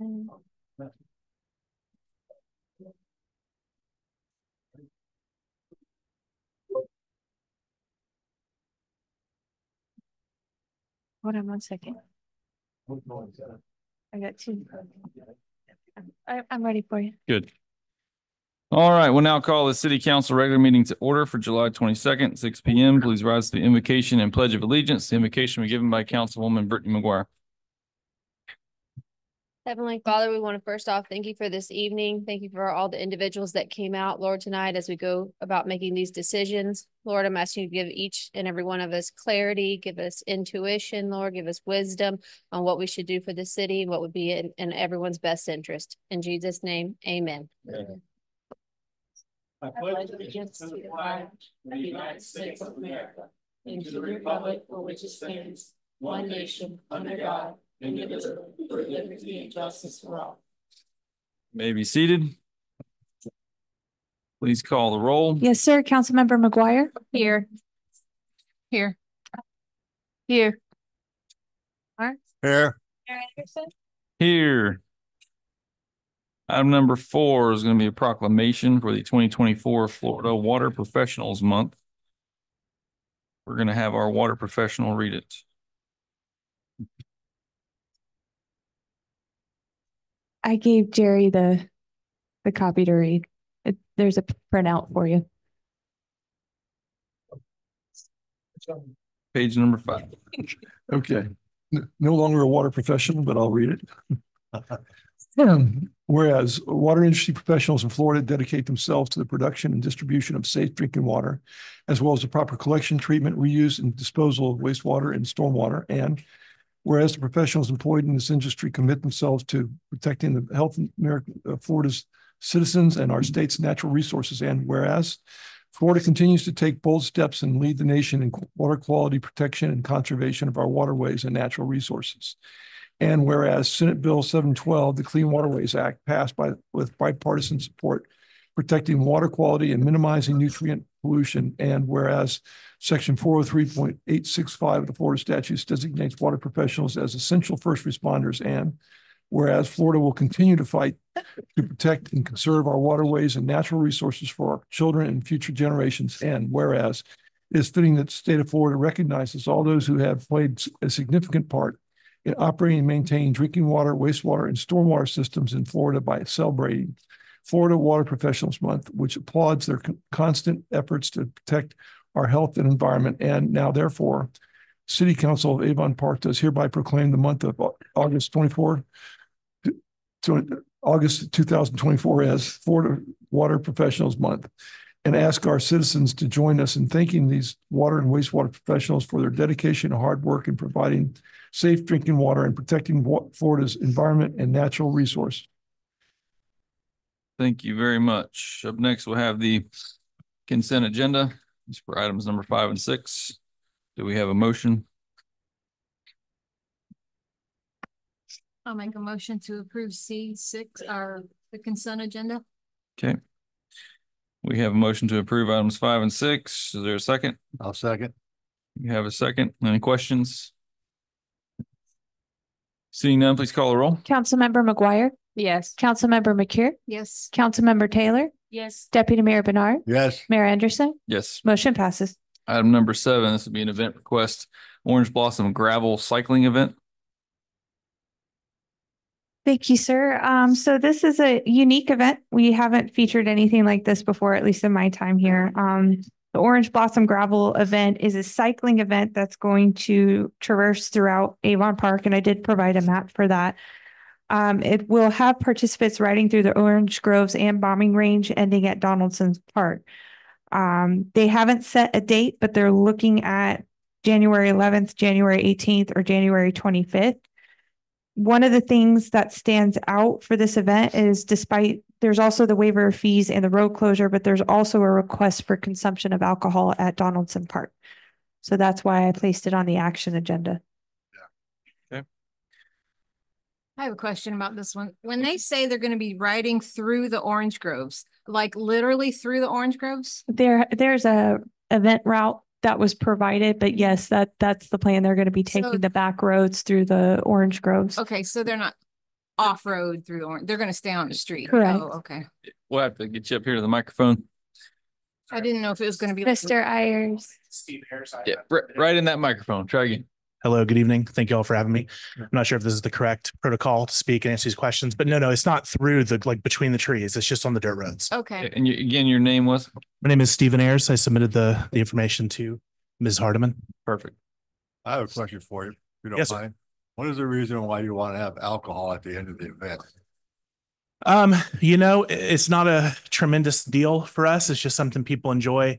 Hold on 1 second. I got two. I'm ready for you. Good. All right, we'll now call the city council regular meeting to order for July 22nd, 6 p.m. Please rise to the invocation and pledge of allegiance. The invocation will be given by Councilwoman Brittany McGuire. Heavenly Father, we want to first off thank you for this evening. Thank you for all the individuals that came out, Lord, tonight as we go about making these decisions. Lord, I'm asking you to give each and every one of us clarity, give us intuition, Lord, give us wisdom on what we should do for the city and what would be in everyone's best interest. In Jesus' name, amen. Amen. I pledge allegiance to the flag of the United States of America and to the republic for which it stands, one nation, under God, indivisible, with liberty and justice for all. May be seated. Please call the roll. Yes, sir. Councilmember McGuire. Here. Here. Here. Mark. Here. Mayor Anderson. Here. Item number 4 is going to be a proclamation for the 2024 Florida Water Professionals Month. We're going to have our water professional read it. I gave Jerry the copy to read. There's a printout for you. Page number 5. Okay. No longer a water professional, but I'll read it. Whereas water industry professionals in Florida dedicate themselves to the production and distribution of safe drinking water, as well as the proper collection, treatment, reuse, and disposal of wastewater and stormwater. And whereas the professionals employed in this industry commit themselves to protecting the health of Florida's citizens and our state's natural resources. And whereas Florida continues to take bold steps and lead the nation in water quality protection and conservation of our waterways and natural resources. And whereas Senate Bill 712, the Clean Waterways Act, passed with bipartisan support, protecting water quality and minimizing nutrient pollution. And whereas Section 403.865 of the Florida statutes designates water professionals as essential first responders. And whereas Florida will continue to fight to protect and conserve our waterways and natural resources for our children and future generations. And whereas it is fitting that the state of Florida recognizes all those who have played a significant part in operating and maintaining drinking water, wastewater, and stormwater systems in Florida by celebrating Florida Water Professionals Month, which applauds their constant efforts to protect our health and environment. And now, therefore, City Council of Avon Park does hereby proclaim the month of August 2024 as Florida Water Professionals Month, and ask our citizens to join us in thanking these water and wastewater professionals for their dedication and hard work in providing safe drinking water and protecting Florida's environment and natural resources. Thank you very much. Up next, we'll have the consent agenda. It's for items number 5 and 6. Do we have a motion? I'll make a motion to approve C6, the consent agenda. Okay. We have a motion to approve items 5 and 6. Is there a second? I'll second. You have a second. Any questions? Seeing none, please call the roll. Councilmember McGuire. Yes. Councilmember McCure. Yes. Councilmember Taylor. Yes. Deputy Mayor Bernard. Yes. Mayor Anderson. Yes. Motion passes. Item number 7, this will be an event request, Orange Blossom Gravel Cycling Event. Thank you, sir. So this is a unique event. We haven't featured anything like this before, at least in my time here. The Orange Blossom Gravel event is a cycling event that's going to traverse throughout Avon Park, and I did provide a map for that. It will have participants riding through the Orange Groves and Bombing Range, ending at Donaldson's Park. They haven't set a date, but they're looking at January 11th, January 18th, or January 25th. One of the things that stands out for this event is there's also the waiver of fees and the road closure, but there's also a request for consumption of alcohol at Donaldson Park. So that's why I placed it on the action agenda. Yeah. Okay. I have a question about this one. When they say they're going to be riding through the orange groves, like literally through the orange groves? There's a event route that was provided, but yes, that's the plan. They're going to be taking the back roads through the orange groves. Okay, so they're not off-road through the orange. They're gonna stay on the street. Correct. Oh, okay. We'll have to get you up here to the microphone. I didn't know if it was gonna be. like- Mr. Ayers. Yeah, right in that microphone. Try again. Hello, good evening. Thank you all for having me. I'm not sure if this is the correct protocol to speak and answer these questions, but no, it's not through the, like between the trees. It's just on the dirt roads. Okay. And again, your name was? My name is Stephen Ayers. I submitted the information to Ms. Hardiman. Perfect. I have a question for you, if you don't Yes, sir. mind. What is the reason why you want to have alcohol at the end of the event? It's not a tremendous deal for us. It's just something people enjoy,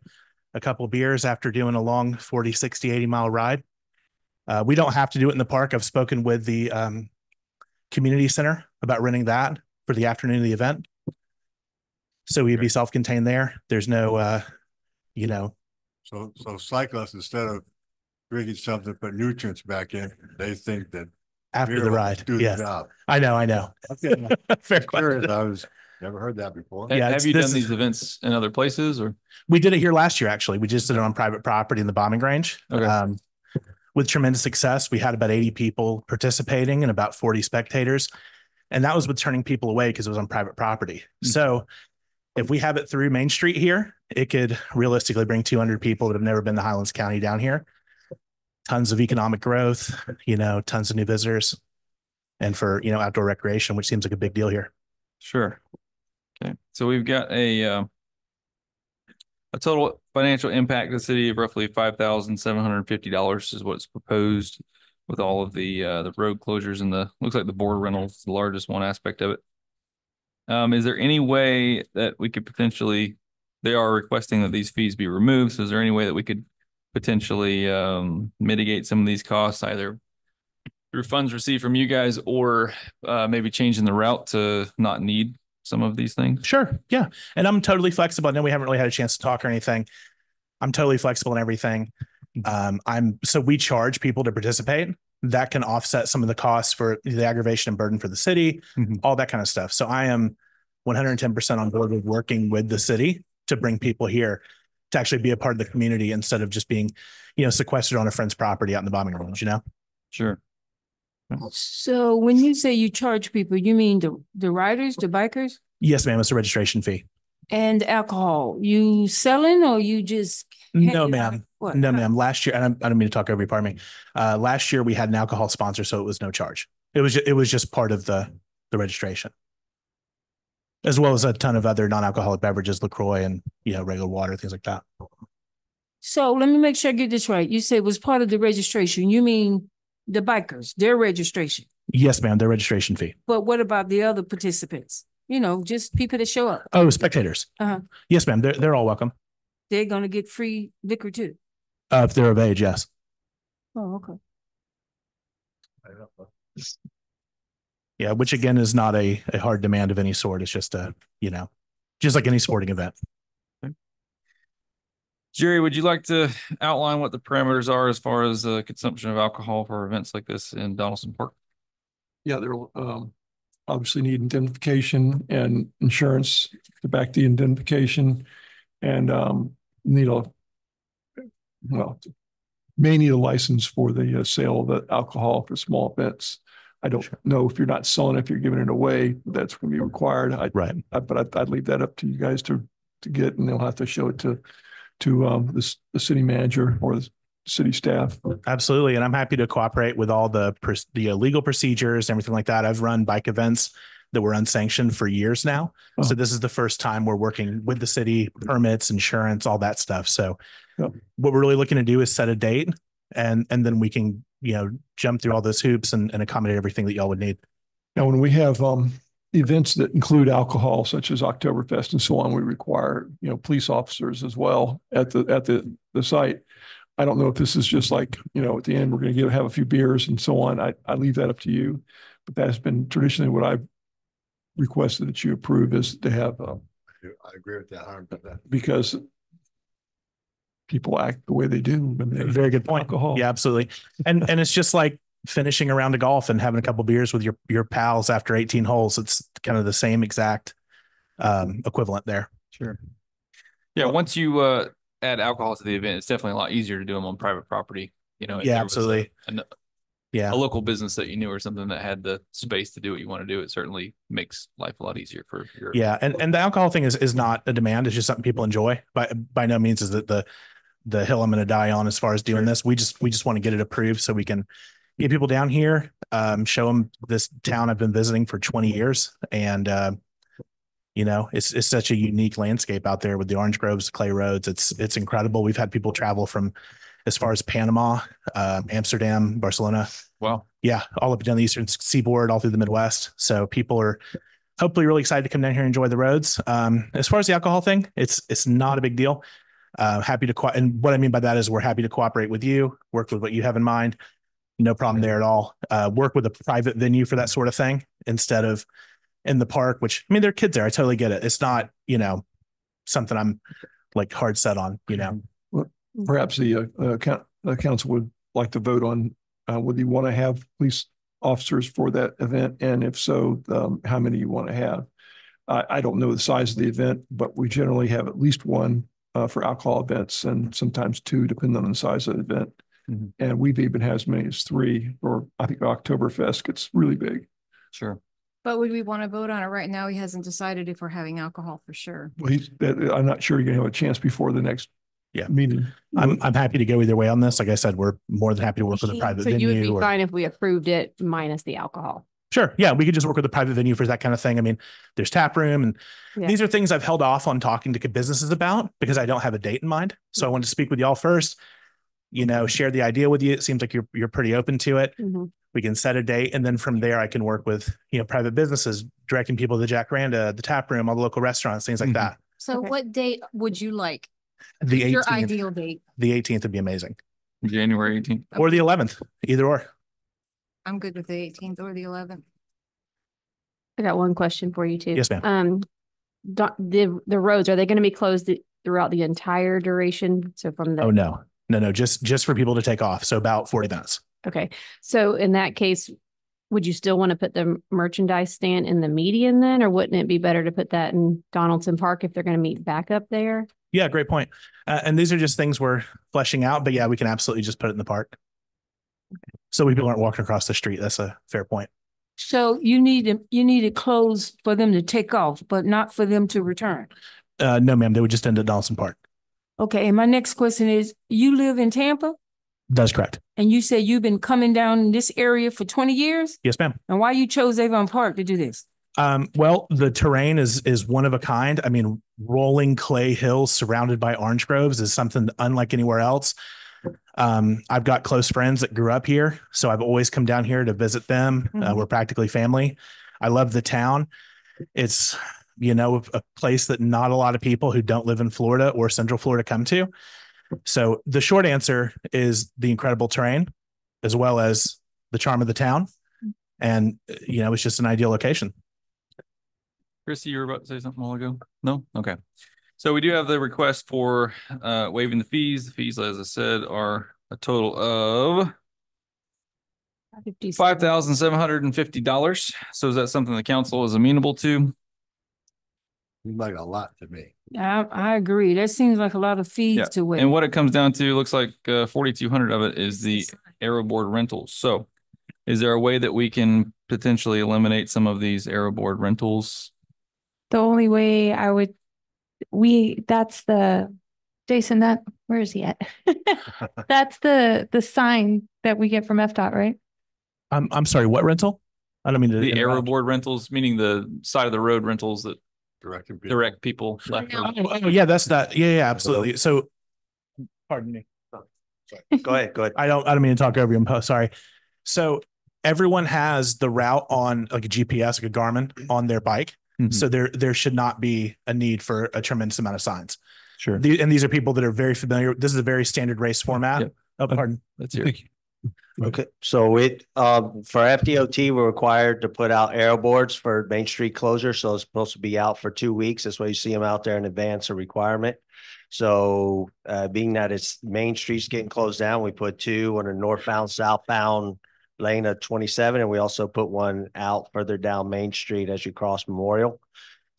a couple beers after doing a long 40, 60, 80-mile ride. We don't have to do it in the park. I've spoken with the community center about renting that for the afternoon of the event. So we'd be self-contained there. There's no, So cyclists, instead of drinking something, put nutrients back in, they think that after beer the will ride. do the Yes, job. I know. Okay. Fair Curious, question. never heard that before. Yeah, Have you this done is- these events in other places or? We did it here last year, actually. We just did it on private property in the bombing range. Okay. With tremendous success. We had about 80 people participating and about 40 spectators. And that was with turning people away because it was on private property. So if we have it through Main Street here, it could realistically bring 200 people that have never been to Highlands County down here. Tons of economic growth, tons of new visitors. And for, outdoor recreation, which seems like a big deal here. Sure. Okay, so we've got a total financial impact to the city of roughly $5,750 is what's proposed with all of the road closures and looks like the board rentals, the largest one aspect of it. Is there any way that we could potentially, they are requesting that these fees be removed. So is there any way that we could potentially mitigate some of these costs, either through funds received from you guys or maybe changing the route to not need some of these things? Sure. Yeah. And I'm totally flexible. I know we haven't really had a chance to talk or anything. I'm totally flexible in everything. So we charge people to participate. That can offset some of the costs for the aggravation and burden for the city, all that kind of stuff. So I am 110% on board with working with the city to bring people here to actually be a part of the community instead of just being, sequestered on a friend's property out in the bombing range, Sure. So when you say you charge people, you mean the riders, the bikers, Yes, ma'am. It's a registration fee. and alcohol? You selling or you just? No, handing out? ma'am. What? No, ma'am. Last year, and I don't mean to talk over you, pardon me. Last year we had an alcohol sponsor, so it was no charge. It was just part of the registration, as well as a ton of other non-alcoholic beverages, LaCroix and, regular water, things like that. So let me make sure I get this right. You said it was part of the registration. You mean the bikers, their registration? Yes, ma'am. Their registration fee. But what about the other participants? Just people that show up. Oh, spectators. Uh-huh. Yes, ma'am. They're all welcome. They're gonna get free liquor too. If they're of age, yes. Oh, okay. Yeah, which again is not a hard demand of any sort. It's just just like any sporting event. Jerry, would you like to outline what the parameters are as far as consumption of alcohol for events like this in Donaldson Park? Yeah, they'll obviously need indemnification and insurance to back the indemnification, and may need a license for the sale of the alcohol for small events. I don't know if you're not selling, if you're giving it away, that's going to be required. Right. But I'd leave that up to you guys to get, and they'll have to show it to the city manager or the city staff. Absolutely. And I'm happy to cooperate with all the legal procedures, everything like that. I've run bike events that were unsanctioned for years now. Oh. So this is the first time we're working with the city, permits, insurance, all that stuff. So Yep. What we're really looking to do is set a date and then we can, jump through all those hoops and accommodate everything that y'all would need. Now, when we have events that include alcohol, such as Oktoberfest and so on, we require, police officers as well at the site. I don't know if this is just like, at the end, we're going to have a few beers and so on. I leave that up to you, but that's been traditionally what I've requested that you approve, is to have, I agree with that 100%. because people act the way they do when they Very good point. alcohol. Yeah, absolutely. And it's just like finishing a round of golf and having a couple beers with your pals after 18 holes. It's kind of the same exact equivalent there. Sure. Yeah, once you add alcohol to the event, it's definitely a lot easier to do them on private property. Yeah, absolutely. Yeah. a local business that you knew or something that had the space to do what you want to do, it certainly makes life a lot easier for your. Yeah. And the alcohol thing is not a demand. It's just something people enjoy. By no means is that the hill I'm going to die on as far as doing this. We just want to get it approved so we can get people down here, show them this town I've been visiting for 20 years. And, it's such a unique landscape out there with the orange groves, clay roads. It's incredible. We've had people travel from as far as Panama, Amsterdam, Barcelona. Wow. Yeah. All up and down the Eastern Seaboard, all through the Midwest. So people are hopefully really excited to come down here and enjoy the roads. As far as the alcohol thing, it's not a big deal. Happy to, and what I mean by that is we're happy to cooperate with you, work with what you have in mind. No problem there at all. Work with a private venue for that sort of thing instead of in the park, which, I mean, there are kids there. I totally get it. It's not, something I'm like hard set on, Well, perhaps the council would like to vote on, would you want to have police officers for that event? And if so, how many you want to have? I don't know the size of the event, but we generally have at least one for alcohol events and sometimes two, depending on the size of the event. Mm-hmm. And we've even had as many as three, or I think Oktoberfest gets really big. Sure. But would we want to vote on it right now? He hasn't decided if we're having alcohol for sure. Well, I'm not sure you're gonna have a chance before the next meeting. I'm happy to go either way on this. Like I said, we're more than happy to work with a private So you would venue. be fine if we approved it minus the alcohol? Sure. Yeah. We could just work with a private venue for that kind of thing. I mean, there's tap room and Yeah. these are things I've held off on talking to businesses about because I don't have a date in mind. So I wanted to speak with y'all first, share the idea with you. It seems like you're pretty open to it. Mhm. We can set a date. And then from there, I can work with, private businesses, directing people to the Jack Randa, the tap room, all the local restaurants, things like Mhm. that. So Okay. what date would you like? The Your 18th, ideal date? the 18th would be amazing. January 18th. Or the 11th, either or. I'm good with the 18th or the 11th. I got one question for you too. Yes, ma'am. The roads, are they going to be closed throughout the entire duration? So from the. Oh, no, just for people to take off. So about 40 minutes. Okay. So in that case, would you still want to put the merchandise stand in the median then, or wouldn't it be better to put that in Donaldson Park if they're going to meet back up there? Yeah, great point. And these are just things we're fleshing out, but yeah, we can absolutely just put it in the park. So people aren't walking across the street. That's a fair point. So you need it closed for them to take off, but not for them to return. No, ma'am, they would just end at Donaldson Park. Okay, and my next question is, you live in Tampa That's correct. and you say you've been coming down in this area for 20 years? Yes, ma'am. And why you chose Avon Park to do this? Well, the terrain is one of a kind. I mean, rolling clay hills surrounded by orange groves is something unlike anywhere else. I've got close friends that grew up here, so I've always come down here to visit them. Mhm. We're practically family. I love the town. It's, a place that not a lot of people who don't live in Florida or Central Florida come to. So the short answer is the incredible terrain, as well as the charm of the town. And, it's just an ideal location. Chrissy, you were about to say something a while ago? No? Okay. So we do have the request for waiving the fees. The fees, as I said, are a total of $5,750. So is that something the council is amenable to? Seems like a lot to me. I agree. That seems like a lot of fees Yeah. to wait. And what it comes down to, looks like 4,200 of it is the aero board rentals. So is there a way that we can potentially eliminate some of these aero board rentals? The only way Jason, where is he at? That's the sign that we get from FDOT, right? I'm sorry, what rental? I don't mean to The aero interrupt. board rentals, meaning the side of the road rentals that Directing people. direct people left. or right. Oh, yeah, that's that. Yeah, absolutely. So, pardon me. Go ahead. I don't mean to talk over you. I'm sorry. So everyone has the route on like a GPS, like a Garmin on their bike. Mhm. So there should not be a need for a tremendous amount of signs. Sure. And these are people that are very familiar. This is a very standard race format. Yep. Oh, pardon. That's your. Thank you. Okay, so for FDOT, we're required to put out arrow boards for Main Street closure. So it's supposed to be out for 2 weeks. That's why you see them out there in advance of requirement. So being that it's Main Street's getting closed down, we put two on a northbound, southbound lane of 27. And we also put one out further down Main Street as you cross Memorial.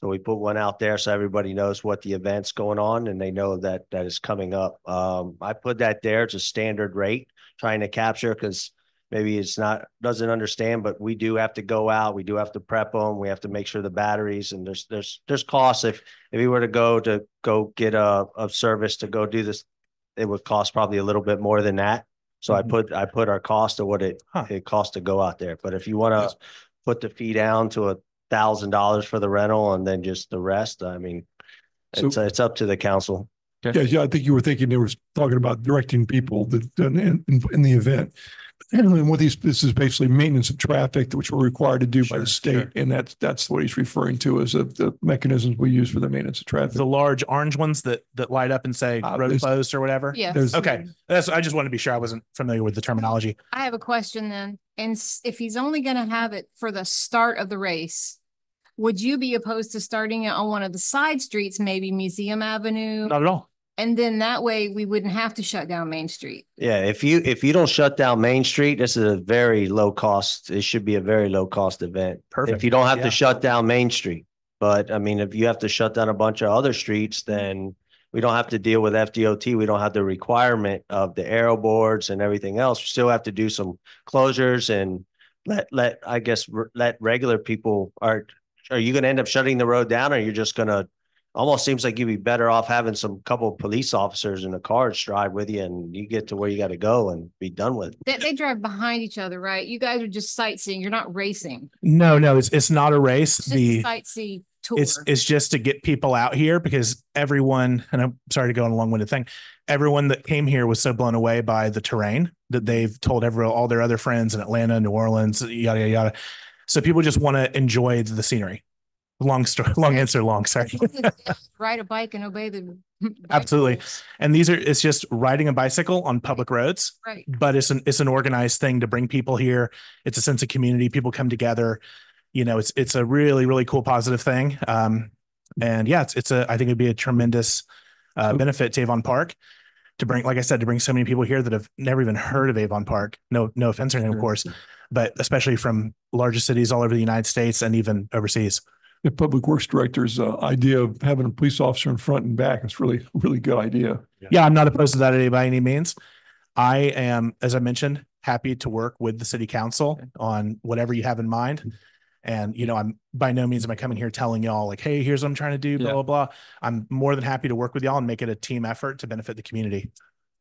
So we put one out there so everybody knows what the event's going on and they know that is coming up. I put that there. It's a standard rate trying to capture because maybe it's not, doesn't understand, but we do have to go out. We do have to prep them. We have to make sure the batteries, and there's costs. If we were to go get a service to go do this, it would cost probably a little bit more than that. So I put our cost of what it costs to go out there. But if you want to put the fee down to $1,000 for the rental and then just the rest, I mean, it's up to the council. Yeah, I think you were thinking they were talking about directing people that in the event. And what this is basically maintenance of traffic, which we're required to do by the state. And that's what he's referring to as the mechanisms we use for the maintenance of traffic. The large orange ones that light up and say road closed or whatever. Yeah. Okay. I just wanted to be sure I wasn't familiar with the terminology. I have a question then. And if he's only going to have it for the start of the race, would you be opposed to starting it on one of the side streets, maybe Museum Avenue? Not at all. And then that way we wouldn't have to shut down Main Street. Yeah, if you don't shut down Main Street, this is a very low cost. It should be a very low cost event. Perfect. If you don't have Yeah. to shut down Main Street. But I mean, if you have to shut down a bunch of other streets, then we don't have to deal with FDOT. We don't have the requirement of the aero boards and everything else. We still have to do some closures and let regular people are you going to end up shutting the road down, or you're just going to, almost seems like you'd be better off having some couple of police officers in the cars drive with you and you get to where you got to go and be done with it. They drive behind each other, right? You guys are just sightseeing. You're not racing. No, it's not a race. It's just a sightsee tour. It's just to get people out here, because everyone, and I'm sorry to go on a long-winded thing, everyone that came here was so blown away by the terrain that they've told all their other friends in Atlanta, New Orleans, yada, yada, yada. So people just want to enjoy the scenery. Long story, long answer, long, sorry. Ride a bike and obey the Absolutely. rules. And it's just riding a bicycle on public roads, Right. but it's an organized thing to bring people here. It's a sense of community. People come together. You know, it's a really, really cool, positive thing. And yeah, I think it'd be a tremendous benefit to Avon Park to bring, like I said, to bring so many people here that have never even heard of Avon Park. No offense or anything, of course, but especially from larger cities all over the United States and even overseas. The Public Works Director's idea of having a police officer in front and back is really, really good idea. Yeah, I'm not opposed to that by any means. I am, as I mentioned, happy to work with the city council on whatever you have in mind. And, you know, I'm by no means am I coming here telling y'all like, hey, here's what I'm trying to do, blah, blah, blah. I'm more than happy to work with y'all and make it a team effort to benefit the community.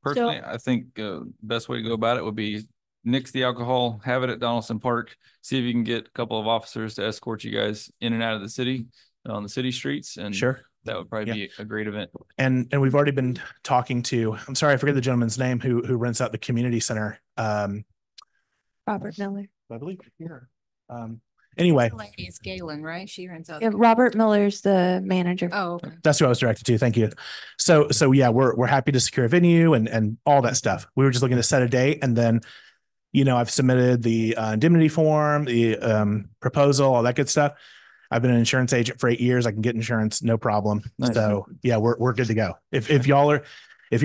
Personally, I think best way to go about it would be nix the alcohol, have it at Donaldson Park, see if you can get a couple of officers to escort you guys in and out of the city on the city streets. And Sure. That would probably be a great event. And we've already been talking to, I'm sorry, I forget the gentleman's name who rents out the community center. Robert Miller. I believe here. Anyway, It's Galen, right? She rents out. Yeah, Robert Miller's the manager. Oh, okay. that's who I was directed to. Thank you. So yeah, we're happy to secure a venue and all that stuff. We were just looking to set a date, and then, you know, I've submitted the indemnity form, the proposal, all that good stuff. I've been an insurance agent for 8 years. I can get insurance, no problem. Nice. So yeah, we're good to go. If you're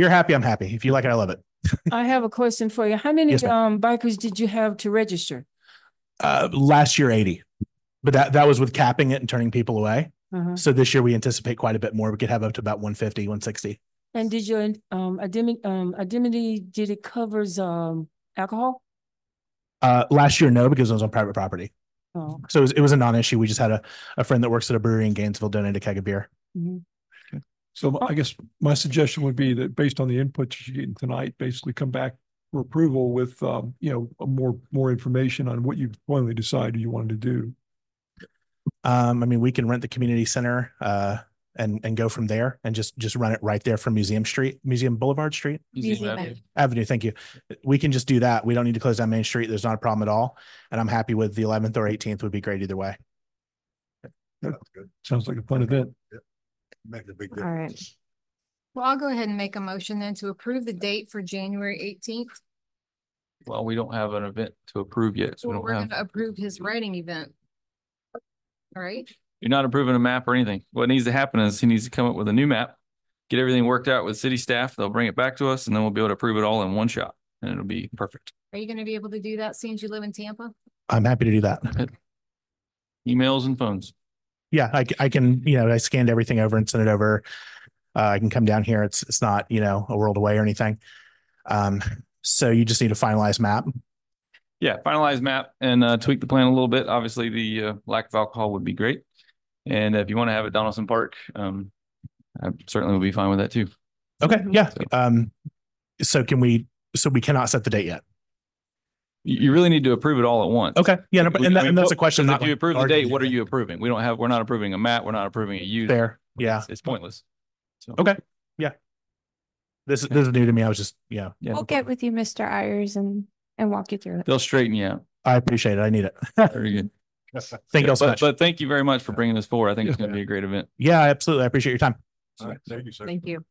happy, I'm happy. If you like it, I love it. I have a question for you. How many Yes, ma'am. bikers did you have to register? Last year, 80, but that was with capping it and turning people away. Uh-huh. So this year we anticipate quite a bit more. We could have up to about 150, 160. And did your indemnity, did it covers alcohol? Last year, no, because it was on private property. Oh, So it was a non-issue. We just had a friend that works at a brewery in Gainesville donate a keg of beer. mhm. So I guess my suggestion would be that based on the input you're getting tonight, basically come back for approval with, more information on what you finally decided you wanted to do. I mean, we can rent the community center and go from there and just run it right there from Museum Boulevard Street Museum Avenue. Thank you. We can just do that. We don't need to close down Main Street. There's not a problem at all. And I'm happy with the 11th or 18th would be great either way. Sounds good. Sounds like a fun event. Make a big All difference. right. Well, I'll go ahead and make a motion then to approve the date for January 18th. Well, we don't have an event to approve yet, so we Well, don't we're have. gonna approve his writing event. All right, You're not approving a map or anything. What needs to happen is he needs to come up with a new map, get everything worked out with city staff. They'll bring it back to us, and then we'll be able to approve it all in one shot, and it'll be perfect. are you gonna be able to do that since you live in Tampa? I'm happy to do that. Emails and phones. Yeah, I can, I scanned everything over and sent it over. I can come down here. It's not, a world away or anything. So you just need a finalized map. Yeah, finalize map and tweak the plan a little bit. Obviously, the lack of alcohol would be great. And if you want to have it Donaldson Park, I certainly would be fine with that too. Okay, yeah. So- So we cannot set the date yet. You really need to approve it all at once. Okay, yeah, no, and, I mean, and that's a question. because I'm if you not approve the arguing date, what are with. you approving? We're not approving a map. We're not approving a use. Fair, yeah. It's pointless. So, Okay, yeah. This is new to me. I was just, yeah. yeah, We'll get with you, Mr. Ayers, and walk you through it. they'll straighten you out. I appreciate it. I need it. Very good. Thank you all so But, much. but thank you very much for bringing this forward. I think it's going to be a great event. Yeah, absolutely. I appreciate your time. All right, thank you, sir. Thank you.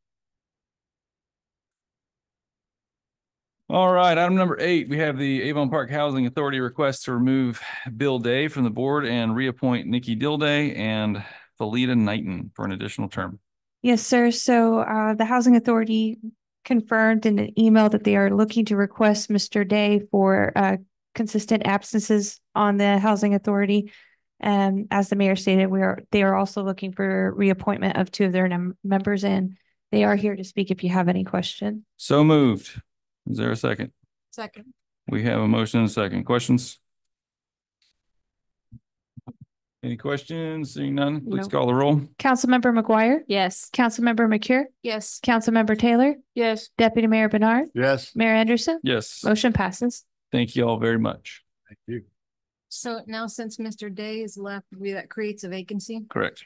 All right, item number 8, we have the Avon Park Housing Authority request to remove Bill Day from the board and reappoint Nikki Dilday and Felita Knighton for an additional term. Yes, sir. So the Housing Authority confirmed in an email that they are looking to request Mr. Day for consistent absences on the Housing Authority. As the mayor stated, they are also looking for reappointment of 2 of their members, and they are here to speak if you have any question. So moved. Is there a second? Second. We have a motion and a second. Questions? Any questions? Seeing none, please No. call the roll. Councilmember McGuire? Yes. Councilmember McCure? Yes. Councilmember Taylor? Yes. Deputy Mayor Bernard? Yes, Mayor Anderson? Yes, Motion passes. thank you all very much. thank you. So now since Mr. Day is left, that creates a vacancy. Correct.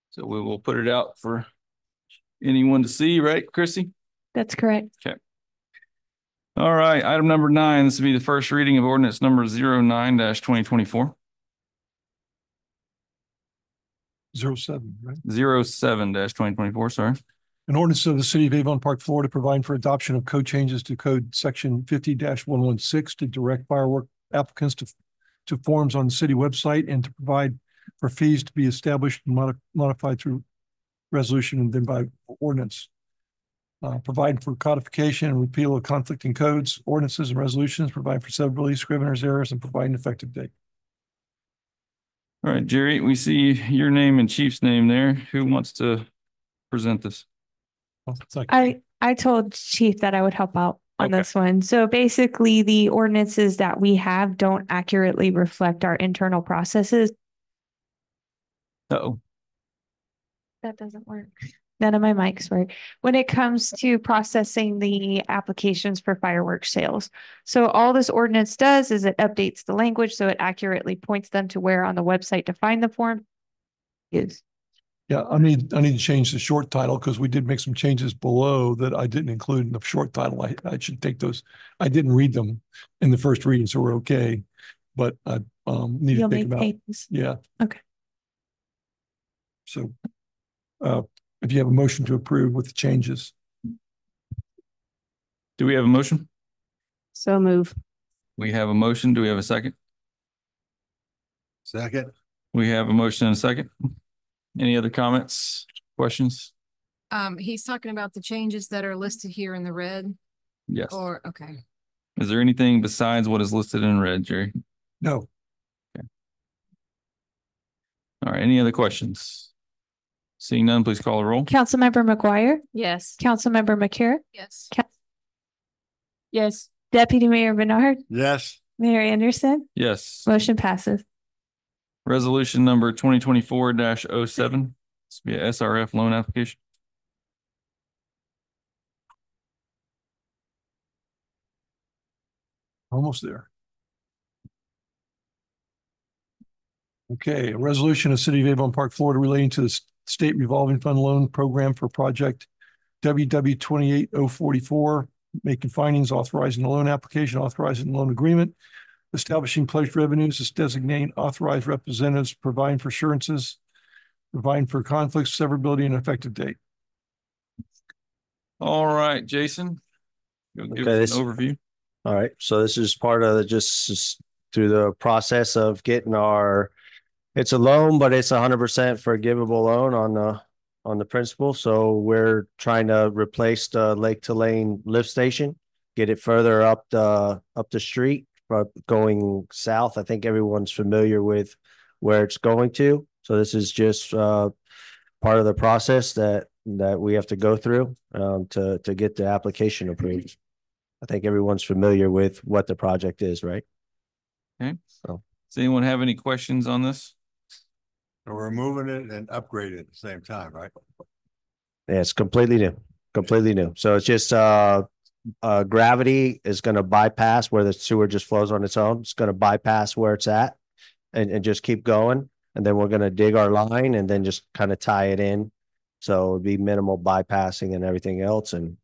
So we will put it out for anyone to see, right, Chrissy? That's correct. All right, item number 9, this will be the first reading of ordinance number 09-2024, 07, right? 07-2024, sorry. An ordinance of the city of Avon Park, Florida, providing for adoption of code changes to code section 50-116 to direct firework applicants to forms on the city website and to provide for fees to be established and modified through resolution and then by ordinance. Providing for codification and repeal of conflicting codes, ordinances, and resolutions, providing for severability, scrivener's errors, and providing effective date. All right, Jerry, we see your name and Chief's name there. Who wants to present this? I told Chief that I would help out on Okay. this one. So basically, the ordinances that we have don't accurately reflect our internal processes. Uh-oh. That doesn't work. None of my mics work. When it comes to processing the applications for fireworks sales. So all this ordinance does is it updates the language so it accurately points them to where on the website to find the form is. Yeah, I need to change the short title because we did make some changes below that I didn't include in the short title. I should take those. I didn't read them in the first reading, so we're okay. But I need You'll to think make about, pages. yeah. Okay. So if you have a motion to approve with the changes. Do we have a motion? So move. We have a motion. Do we have a second? Second, We have a motion and a second. Any other comments, questions? He's talking about the changes that are listed here in the red Yes. or, okay. Is there anything besides what is listed in red, Jerry? No, All right, any other questions? Seeing none, please call the roll. Councilmember McGuire? Yes. Councilmember McCure? Yes. Yes. Deputy Mayor Bernard? yes, Mayor Anderson? Yes. Motion passes. Resolution number 2024-07. This will be a SRF loan application. almost there. Okay, a resolution of City of Avon Park, Florida relating to the State Revolving Fund Loan Program for Project WW 28044, making findings, authorizing the loan application, authorizing the loan agreement, establishing pledged revenues, designating authorized representatives, providing for assurances, providing for conflicts, severability, and effective date. All right, Jason. You'll give Okay, us an overview. All right, so this is part of just through the process of getting it's a loan, but it's 100% forgivable loan on the principal. So we're trying to replace the Lake Tulane lift station, get it further up the street, going south. I think everyone's familiar with where it's going to. So this is just part of the process that we have to go through to get the application approved. I think everyone's familiar with what the project is, right? Okay. So. Does anyone have any questions on this? So we're moving it and upgrading it at the same time, right? Yeah, it's completely new, completely new. So it's just, gravity is going to bypass where the sewer just flows on its own. It's going to bypass where it's at and just keep going. And then we're going to dig our line and then just kind of tie it in. So it'd be minimal bypassing and everything else and,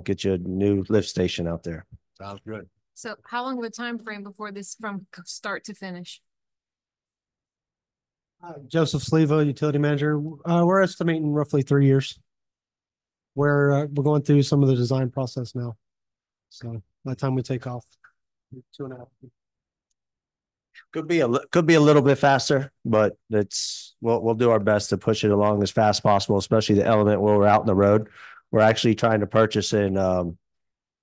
get you a new lift station out there. Sounds good. So how long of a time frame before this from start to finish? Joseph Sleva, utility manager. We're estimating roughly 3 years. We're going through some of the design process now. So by the time we take off, 2.5. Could be a little bit faster, but we'll do our best to push it along as fast as possible, especially the element where we're out in the road. We're actually trying to purchase and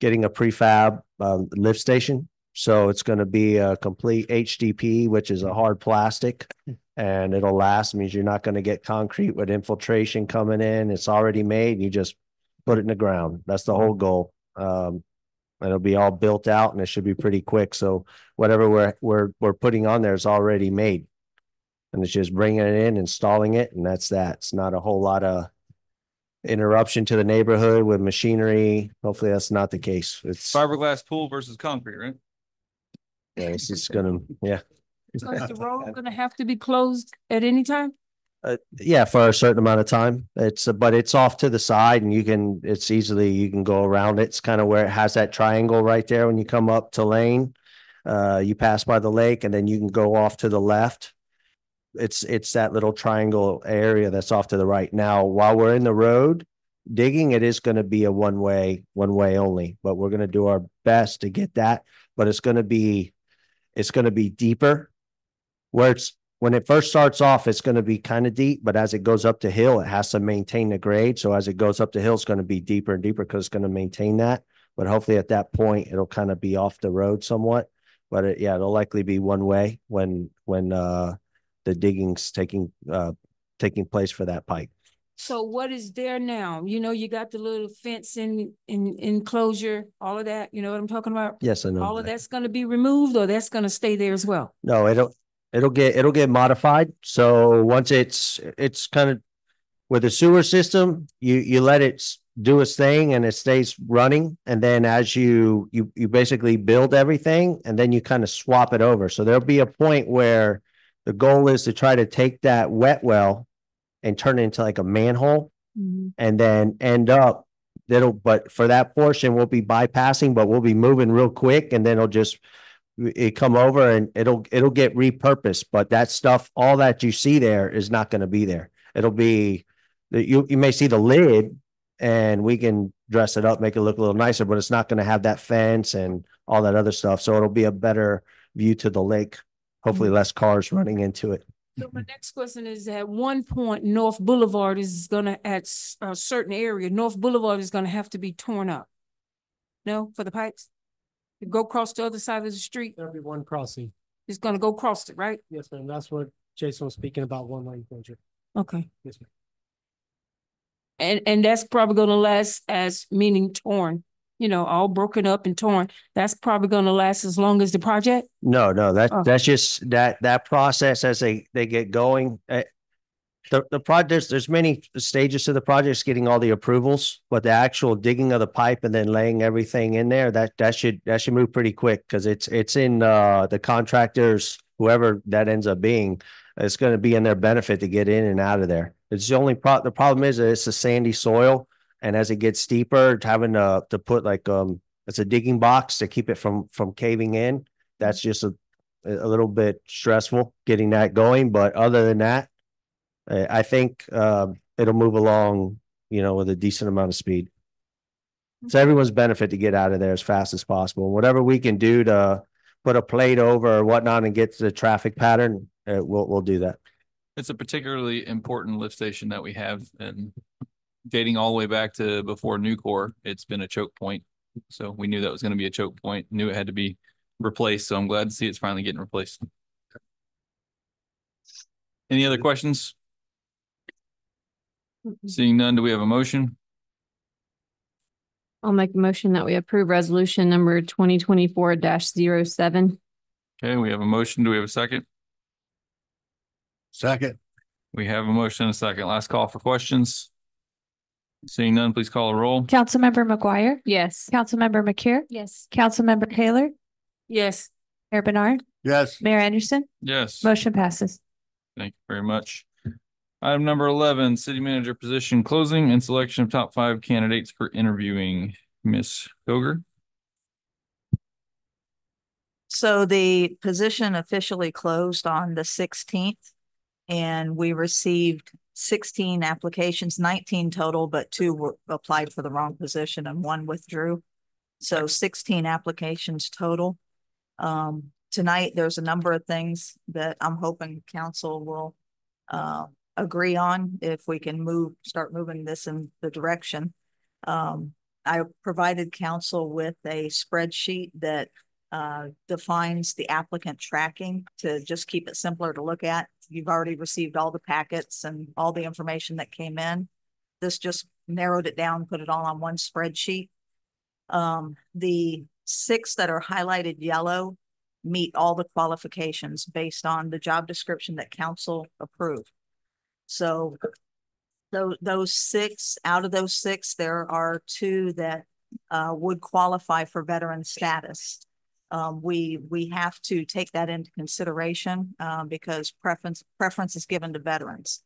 getting a prefab lift station. So it's going to be a complete HDP, which is a hard plastic, and it'll last. It means you're not going to get concrete with infiltration coming in. It's already made. You just put it in the ground. That's the whole goal. It'll be all built out and it should be pretty quick. So whatever we're putting on there is already made. And it's just bringing it in, installing it, and that's that. It's not a whole lot of interruption to the neighborhood with machinery. Hopefully that's not the case. It's Fiberglass pool versus concrete, right? yeah, it's just gonna yeah. So is the road gonna have to be closed at any time? Yeah, for a certain amount of time. But it's off to the side and you can go around it. It's kind of where it has that triangle right there when you come up to Lane. You pass by the lake and then you can go off to the left. It's that little triangle area that's off to the right. Now, while we're in the road digging, it is going to be a one way only, but we're going to do our best to get that. But it's going to be deeper. When it first starts off, it's going to be kind of deep, but as it goes up the hill, it has to maintain the grade. So as it goes up the hill, it's going to be deeper and deeper because it's going to maintain that. But hopefully at that point, it'll kind of be off the road somewhat. But it'll likely be one way when the digging's taking place for that pipe. So what is there now? You got the little fence in enclosure, all of that, you know what I'm talking about? Yes, I know. All of that's gonna be removed or that's gonna stay there as well? No, it'll get modified. So once it's kind of with the sewer system, you let it do its thing and it stays running. And then as you basically build everything and then you kind of swap it over. So there'll be a point where the goal is to try to take that wet well and turn it into like a manhole and then end up but for that portion, we'll be bypassing, but we'll be moving real quick and then it come over and it'll get repurposed. But that stuff, all that you see there is not going to be there. It'll be, you may see the lid and we can dress it up, make it look a little nicer, but it's not going to have that fence and all that other stuff. So it'll be a better view to the lake. Hopefully less cars running into it. So my next question is, at one point, North Boulevard is gonna, at a certain area, North Boulevard is gonna have to be torn up. No, for the pipes? To go across the other side of the street, There'll be one crossing. it's gonna go across it, right? Yes, ma'am. That's what Jason was speaking about, one lane closure. Okay. Yes, ma'am. And that's probably gonna last as, meaning torn, all broken up and torn. That's probably gonna last as long as the project? No, Oh. that's just that process as they get going. The project, there's many stages to the project, getting all the approvals, but the actual digging of the pipe and then laying everything in there, that should move pretty quick because it's in the contractors, whoever that ends up being, it's going to be in their benefit to get in and out of there. It's the only the problem is that it's a sandy soil, and as it gets steeper, having to put like it's a digging box to keep it from caving in. That's just a little bit stressful getting that going, but other than that, I think it'll move along, with a decent amount of speed. It's everyone's benefit to get out of there as fast as possible. Whatever we can do to put a plate over or whatnot and get to the traffic pattern, we'll do that. It's a particularly important lift station that we have, and dating all the way back to before Nucor, it's been a choke point. So we knew that was going to be a choke point, knew it had to be replaced. So I'm glad to see it's finally getting replaced. Any other questions? Seeing none, do we have a motion? I'll make a motion that we approve resolution number 2024-07. Okay, we have a motion. Do we have a second? Second, We have a motion and a second. Last call for questions. Seeing none, please call a roll. Councilmember McGuire, Yes. Councilmember McCure, Yes. Councilmember Taylor, Yes. Mayor Bernard, yes, Mayor Anderson, Yes. motion passes. Thank you very much. Item number 11, city manager position closing and selection of top 5 candidates for interviewing. Ms. Koger. So the position officially closed on the 16th. And we received 16 applications, 19 total, but 2 were applied for the wrong position and 1 withdrew. So 16 applications total. Tonight, there's a number of things that I'm hoping council will agree on if we can start moving this in the direction. I provided council with a spreadsheet that defines the applicant tracking to just keep it simpler to look at. You've already received all the packets and all the information that came in. This just narrowed it down, put it all on one spreadsheet. The 6 that are highlighted yellow meet all the qualifications based on the job description that council approved. So those 6, out of those 6, there are 2 that would qualify for veteran status. We have to take that into consideration because preference is given to veterans.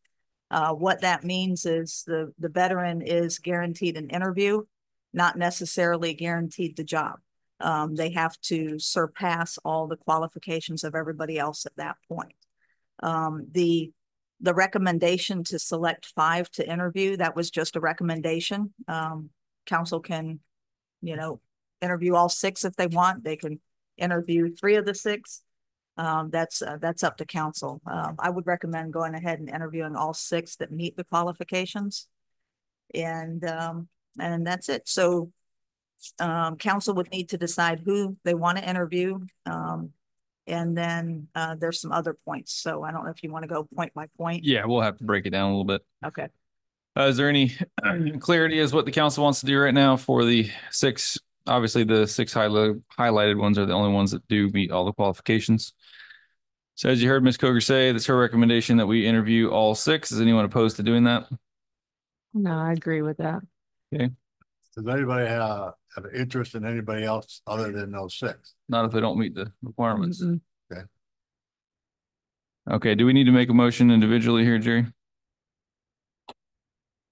What that means is the veteran is guaranteed an interview, not necessarily guaranteed the job. They have to surpass all the qualifications of everybody else at that point. The recommendation to select 5 to interview, that was just a recommendation. Council can, interview all 6 if they want. They can interview 3 of the 6. That's up to council. I would recommend going ahead and interviewing all 6 that meet the qualifications. And that's it. So council would need to decide who they want to interview. And then there's some other points. So I don't know if you want to go point by point. Yeah, we'll have to break it down a little bit. Okay. Is there any clarity as what the council wants to do right now for the 6? Obviously, the 6 highlighted ones are the only ones that do meet all the qualifications. So as you heard Ms. Koger say, that's her recommendation that we interview all 6. Is anyone opposed to doing that? No, I agree with that. Okay. does anybody have an interest in anybody else other than those 6? Not if they don't meet the requirements. Mm-mm. Okay. Okay, do we need to make a motion individually here, Jerry?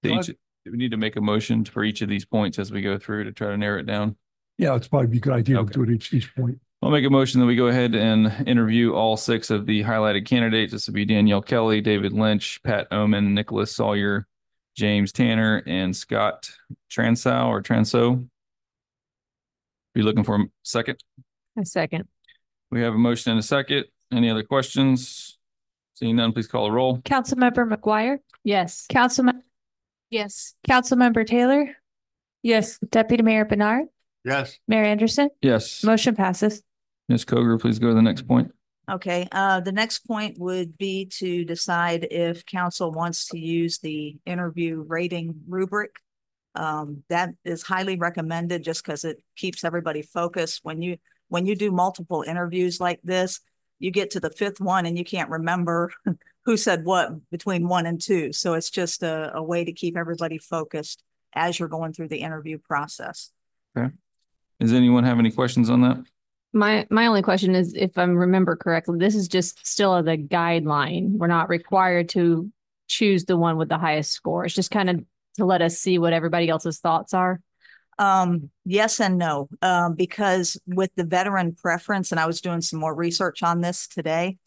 What? Do we need to make a motion for each of these points as we go through to try to narrow it down? Yeah, it's probably a good idea Okay. to do it each point. I'll make a motion that we go ahead and interview all 6 of the highlighted candidates. This would be Danielle Kelly, David Lynch, Pat Omen, Nicholas Sawyer, James Tanner, and Scott Transo. Be looking for a second. A second. We have a motion and a second. Any other questions? Seeing none, please call a roll. Councilmember McGuire, Yes. Yes. Councilmember Taylor, Yes. Deputy Mayor Bernard, Yes, Mayor Anderson, Yes. motion passes. Ms. Koger, please go to the next point. Okay, the next point would be to decide if council wants to use the interview rating rubric. That is highly recommended just because it keeps everybody focused. When you do multiple interviews like this, you get to the 5th one and you can't remember who said what between 1 and 2. So it's just a way to keep everybody focused as you're going through the interview process. Okay. Does anyone have any questions on that? My only question is, if I remember correctly, this is just still the guideline. We're not required to choose the one with the highest score. It's just kind of to let us see what everybody else's thoughts are. Yes and no, because with the veteran preference, and I was doing some more research on this today,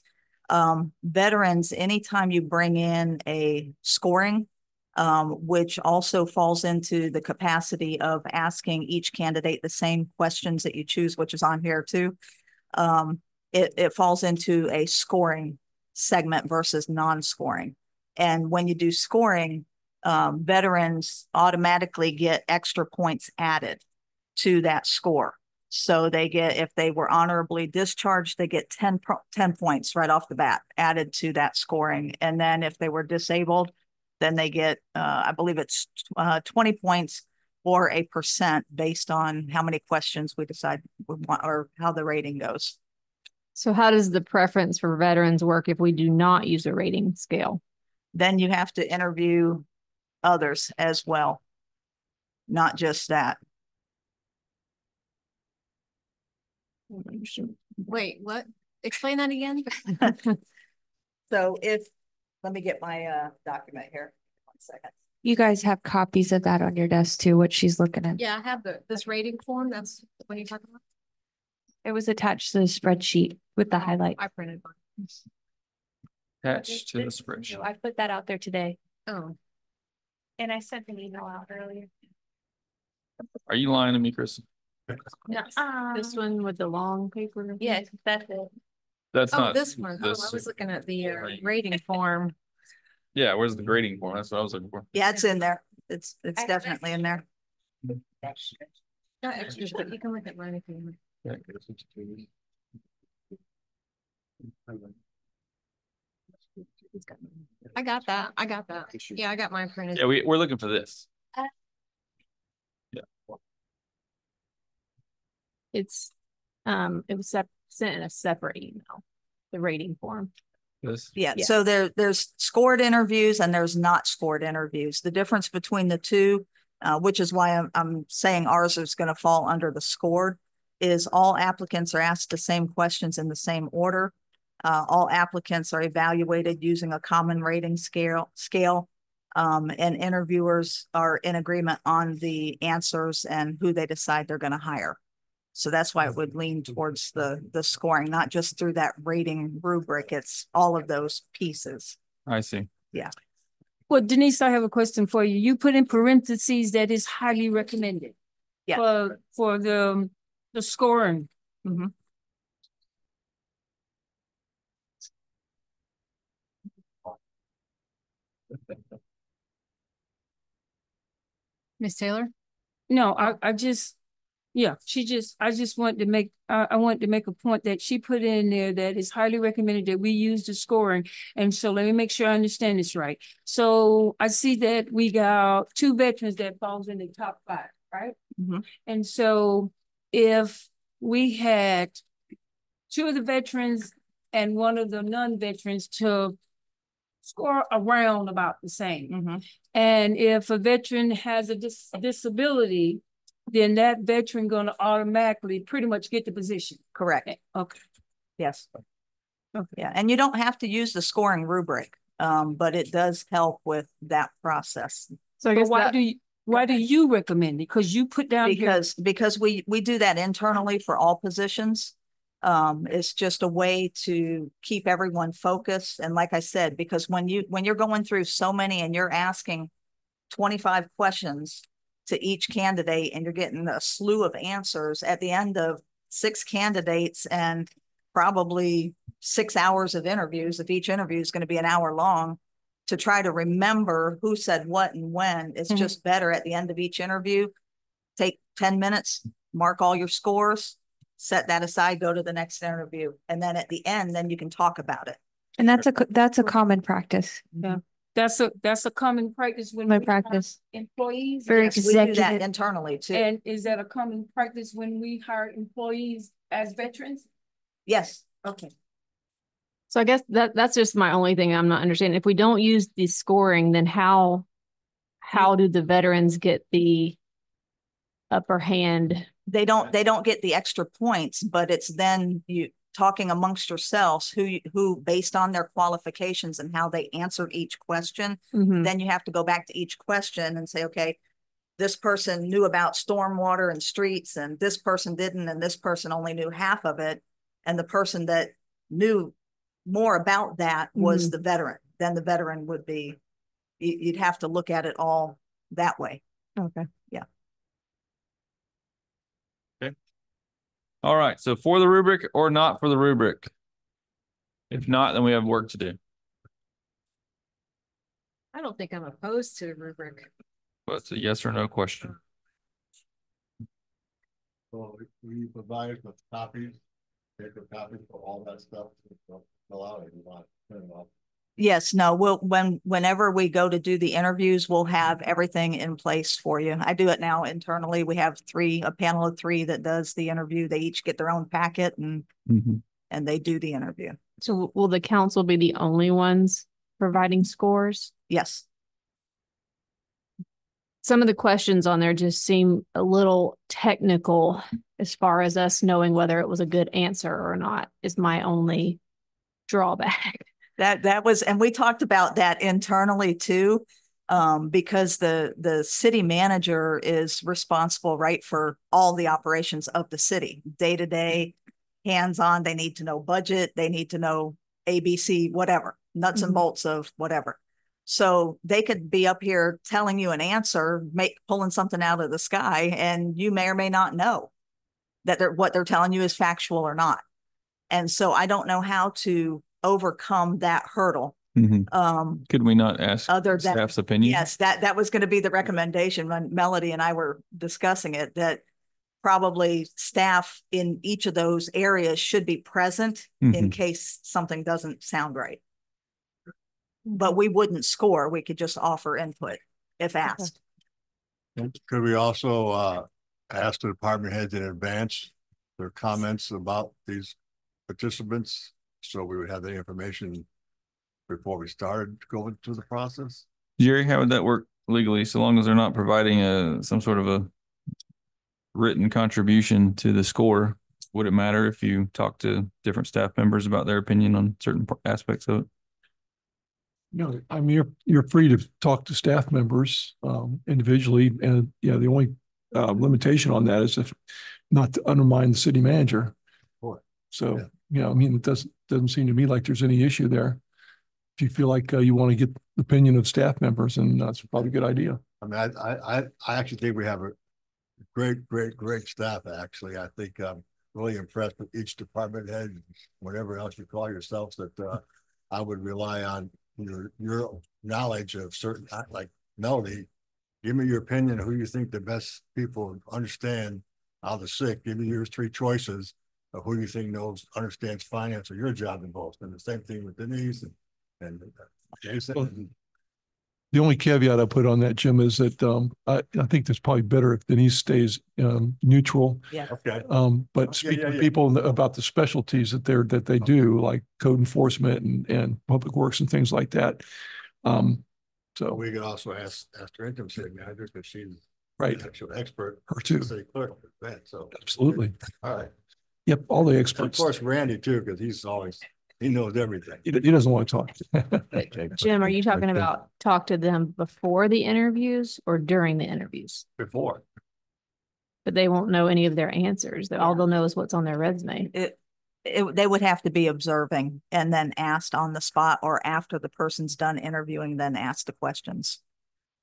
veterans, anytime you bring in a scoring, which also falls into the capacity of asking each candidate the same questions that you choose, which is on here too. It falls into a scoring segment versus non-scoring. And when you do scoring, veterans automatically get extra points added to that score. So they get, if they were honorably discharged, they get 10 points right off the bat added to that scoring. And then if they were disabled, then they get, I believe it's 20 points or a percent based on how many questions we decide we want or how the rating goes. So how does the preference for veterans work if we do not use a rating scale? Then you have to interview others as well, not just that. Wait, what? Explain that again? So let me get my document here. 1 second. You guys have copies of that on your desk too, what she's looking at. Yeah, I have this rating form. That's what you're talking about. It was attached to the spreadsheet with the highlight. I printed one. Attached to the spreadsheet. I put that out there today. Oh, And I sent an email out earlier. Are you lying to me, Chris? Yes. This one with the long paper. Yes, that's it. That's oh, not. this one. Oh, I this- was looking at the Right. rating form. Yeah, where's the grading form? That's what I was looking for. Yeah, it's in there. It's definitely in there. Got extras, but you can look at mine if you want. I got that. I got that. Yeah, I got mine printed. Yeah, we're looking for this. It's, it was sent in a separate email, the rating form. This. Yeah, Yeah. so there's scored interviews and there's not scored interviews. The difference between the two, which is why I'm saying ours is going to fall under the scored, is all applicants are asked the same questions in the same order. All applicants are evaluated using a common rating scale, and interviewers are in agreement on the answers and who they decide they're going to hire. So that's why it would lean towards the scoring, not just through that rating rubric. It's all of those pieces. I see. Well, Denise, I have a question for you. You put in parentheses that is highly recommended. Yeah. For the scoring. Mhm. Miss Taylor? No, I just, yeah, I just want to make, I want to make a point that she put in there that it's highly recommended that we use the scoring. And so let me make sure I understand this right. So I see that we got 2 veterans that falls in the top 5, right? Mhm. And so if we had 2 of the veterans and 1 of the non-veterans to score around about the same. Mhm. And if a veteran has a disability, then that veteran gonna automatically pretty much get the position. Correct. Okay. Yes. Okay. Yeah, and you don't have to use the scoring rubric, but it does help with that process. So I But guess why do you recommend it? Because you put down here. Because we do that internally for all positions. It's just a way to keep everyone focused. And like I said, because when you're going through so many and you're asking 25 questions to each candidate and you're getting a slew of answers at the end of 6 candidates and probably 6 hours of interviews, if each interview is going to be an hour long, to try to remember who said what and when, it's just better at the end of each interview. Take 10 minutes, mark all your scores, set that aside, go to the next interview. And then at the end, then you can talk about it. And that's a common practice. Yeah. That's a common practice when My we practice. hire employees. Very Yes, we do that executive. internally too. And is that a common practice when we hire employees as veterans? Yes. Okay. So I guess that's just my only thing I'm not understanding. If we don't use the scoring, then how do the veterans get the upper hand? They don't get the extra points, but it's then you talking amongst yourselves who based on their qualifications and how they answered each question. Mhm. Then you have to go back to each question and say, okay, this person knew about stormwater and streets and this person didn't, and this person only knew half of it. And the person that knew more about that was the veteran. Then the veteran would be, you'd have to look at it all that way. Okay. Yeah. All right. So for the rubric or not for the rubric? If not, then we have work to do. I don't think I'm opposed to the rubric. But it's a yes or no question. So will you provide us with copies, paper copies for all that stuff to fill out, or you want to print it off? Yes, no, whenever we go to do the interviews, we'll have everything in place for you. I do it now internally. We have a panel of 3 that does the interview. They each get their own packet and they do the interview. So will the council be the only ones providing scores? Yes. Some of the questions on there just seem a little technical as far as us knowing whether it was a good answer or not is my only drawback. That was, and we talked about that internally too, because the city manager is responsible, right, for all the operations of the city, day to day, hands-on. They need to know budget. They need to know ABC, whatever, nuts and bolts of whatever. So they could be up here telling you an answer, pulling something out of the sky, and you may or may not know that what they're telling you is factual or not. And so I don't know how to overcome that hurdle. Could we not ask staff's opinion? Yes, that was going to be the recommendation when Melody and I were discussing it, that probably staff in each of those areas should be present in case something doesn't sound right. But we wouldn't score. We could just offer input if asked. Could we also ask the department heads in advance their comments about these participants? So we would have the information before we started going through the process. Jerry, how would that work legally? So long as they're not providing some sort of a written contribution to the score, would it matter if you talk to different staff members about their opinion on certain aspects of it? No, I mean, you're free to talk to staff members individually, and the only limitation on that is if not to undermine the city manager. So I mean, it doesn't seem to me like there's any issue there. If you feel like you want to get the opinion of staff members, and that's probably a good idea. I mean, I actually think we have a great staff. Actually, I think I'm really impressed with each department head, whatever else you call yourselves, that I would rely on your knowledge of certain, like Melody. Give me your opinion of who you think the best people understand how the sick. Give me your 3 choices of who you think understands finance or your job involved. And the same thing with Denise and Jason. Well, the only caveat I put on that, Jim, is that I think it's probably better if Denise stays neutral. Yeah. Okay. But speak to people about the specialties that they do, like code enforcement and public works and things like that. So we could also ask our interim city manager, because she's right, an actual expert. Her too. City clerk. So absolutely. All right. Yep, all the And experts. of course, Randy too, because he knows everything. He doesn't want to talk. Jim, are you talking about talk to them before the interviews or during the interviews? Before. But they won't know any of their answers. All they'll know is what's on their resume. They would have to be observing and then asked on the spot, or after the person's done interviewing, then ask the questions.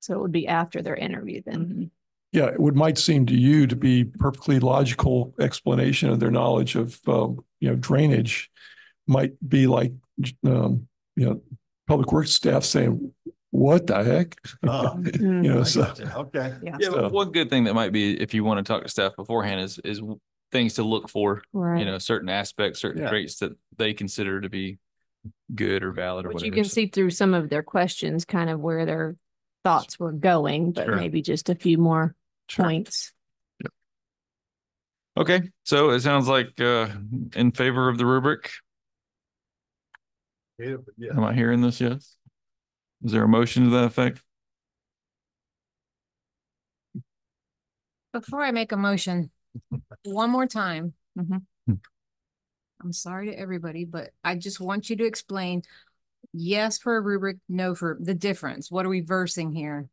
So it would be after their interview then. Yeah, it might seem to you to be perfectly logical explanation of their knowledge of drainage might be like public works staff saying, "What the heck?" So okay. Yeah, but one good thing that might be, if you want to talk to staff beforehand, is things to look for. Right. Certain aspects, certain traits that they consider to be good or valid or But whatever. you can see through some of their questions kind of where their thoughts were going, but maybe just a few more points. Yep. Okay, so it sounds like in favor of the rubric. Yeah. Am I hearing this? Yes. Is there a motion to that effect? Before I make a motion, one more time. I'm sorry to everybody, but I just want you to explain yes for a rubric, no for the difference. What are we versing here?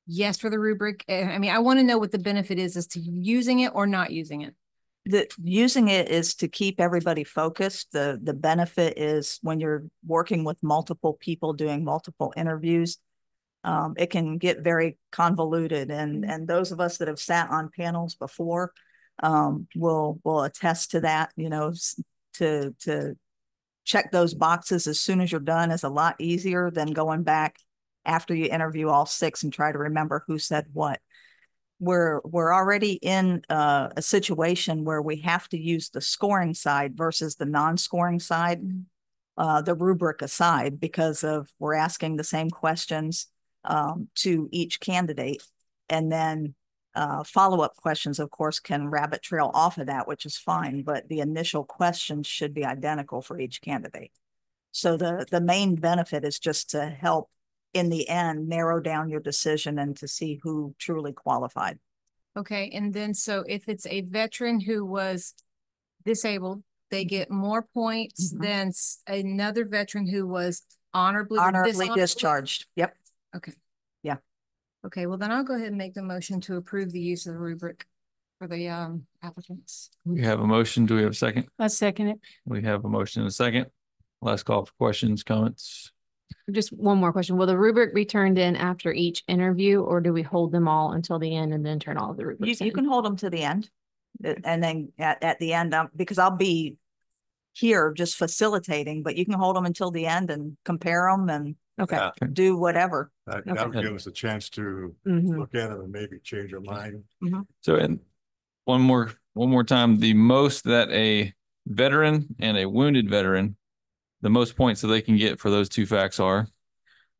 Yes for the rubric. I mean, I want to know what the benefit is as to using it or not using it. Using it is to keep everybody focused. The benefit is when you're working with multiple people doing multiple interviews, it can get very convoluted. And those of us that have sat on panels before will attest to that. To check those boxes as soon as you're done is a lot easier than going back after you interview all 6 and try to remember who said what. We're already in a situation where we have to use the scoring side versus the non-scoring side. the rubric aside because we're asking the same questions to each candidate. And then follow-up questions, of course, can rabbit trail off of that, which is fine, but the initial questions should be identical for each candidate. So the main benefit is just to help in the end narrow down your decision and to see who truly qualified. Okay, and then so if it's a veteran who was disabled, they get more points Mhm. than another veteran who was honorably or Honorably dishonorably? discharged. Yep. Okay. Yeah. Okay, well then I'll go ahead and make the motion to approve the use of the rubric for the applicants. We have a motion. Do we have a second? I second it. We have a motion and a second. Last call for questions, comments. Just one more question. Will the rubric be turned in after each interview, or do we hold them all until the end and then turn all of the rubrics You in? can hold them to the end. And then at the end, because I'll be here just facilitating, but you can hold them until the end and compare them and Okay. do whatever. That Okay. would give us a chance to Mhm. look at it and maybe change our mind. So, and one more time, the most that a veteran and a wounded veteran, the most points that they can get for those two facts are.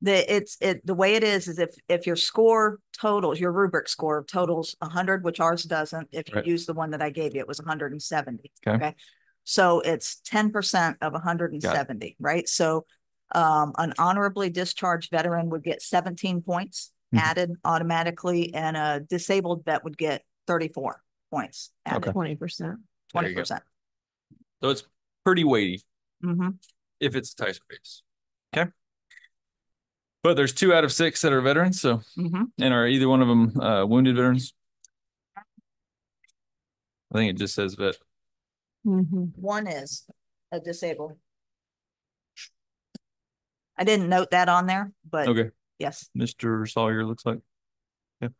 The way it is if your score totals, your rubric score totals 100, which ours doesn't, if you Right. use the one that I gave you, it was 170. Okay. So it's 10% of 170, right? So an honorably discharged veteran would get 17 points Mhm. added automatically, and a disabled vet would get 34 points added, 20%. There you go. 20%. So it's pretty weighty Mm-hmm. if it's a Tyson race. Okay. But there's 2 out of 6 that are veterans. So, Mm-hmm. and are either one of them wounded veterans? I think it just says vet. Mhm. One is a disabled. I didn't note that on there, but Okay. yes. Mr. Sawyer looks like. Yep.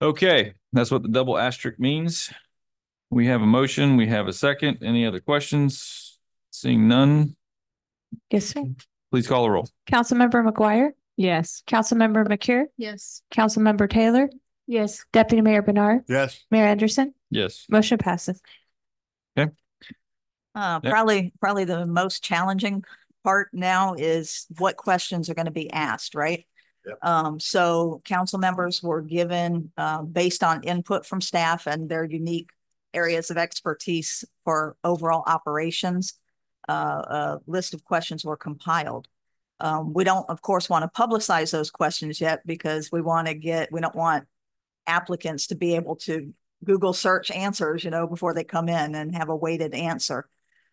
Okay, that's what the double asterisk means. We have a motion, we have a second. Any other questions? Seeing none, Yes, sir. please call the roll. Councilmember McGuire, Yes. Councilmember McCure, Yes. Councilmember Taylor, Yes. Deputy Mayor Bernard, Yes, Mayor Anderson, Yes. motion passes. Yep. Probably the most challenging part now is what questions are going to be asked, right? Yep. So council members were given, based on input from staff and their unique areas of expertise for overall operations, a list of questions were compiled. We don't, of course, want to publicize those questions yet because we don't want applicants to be able to Google search answers, before they come in and have a weighted answer.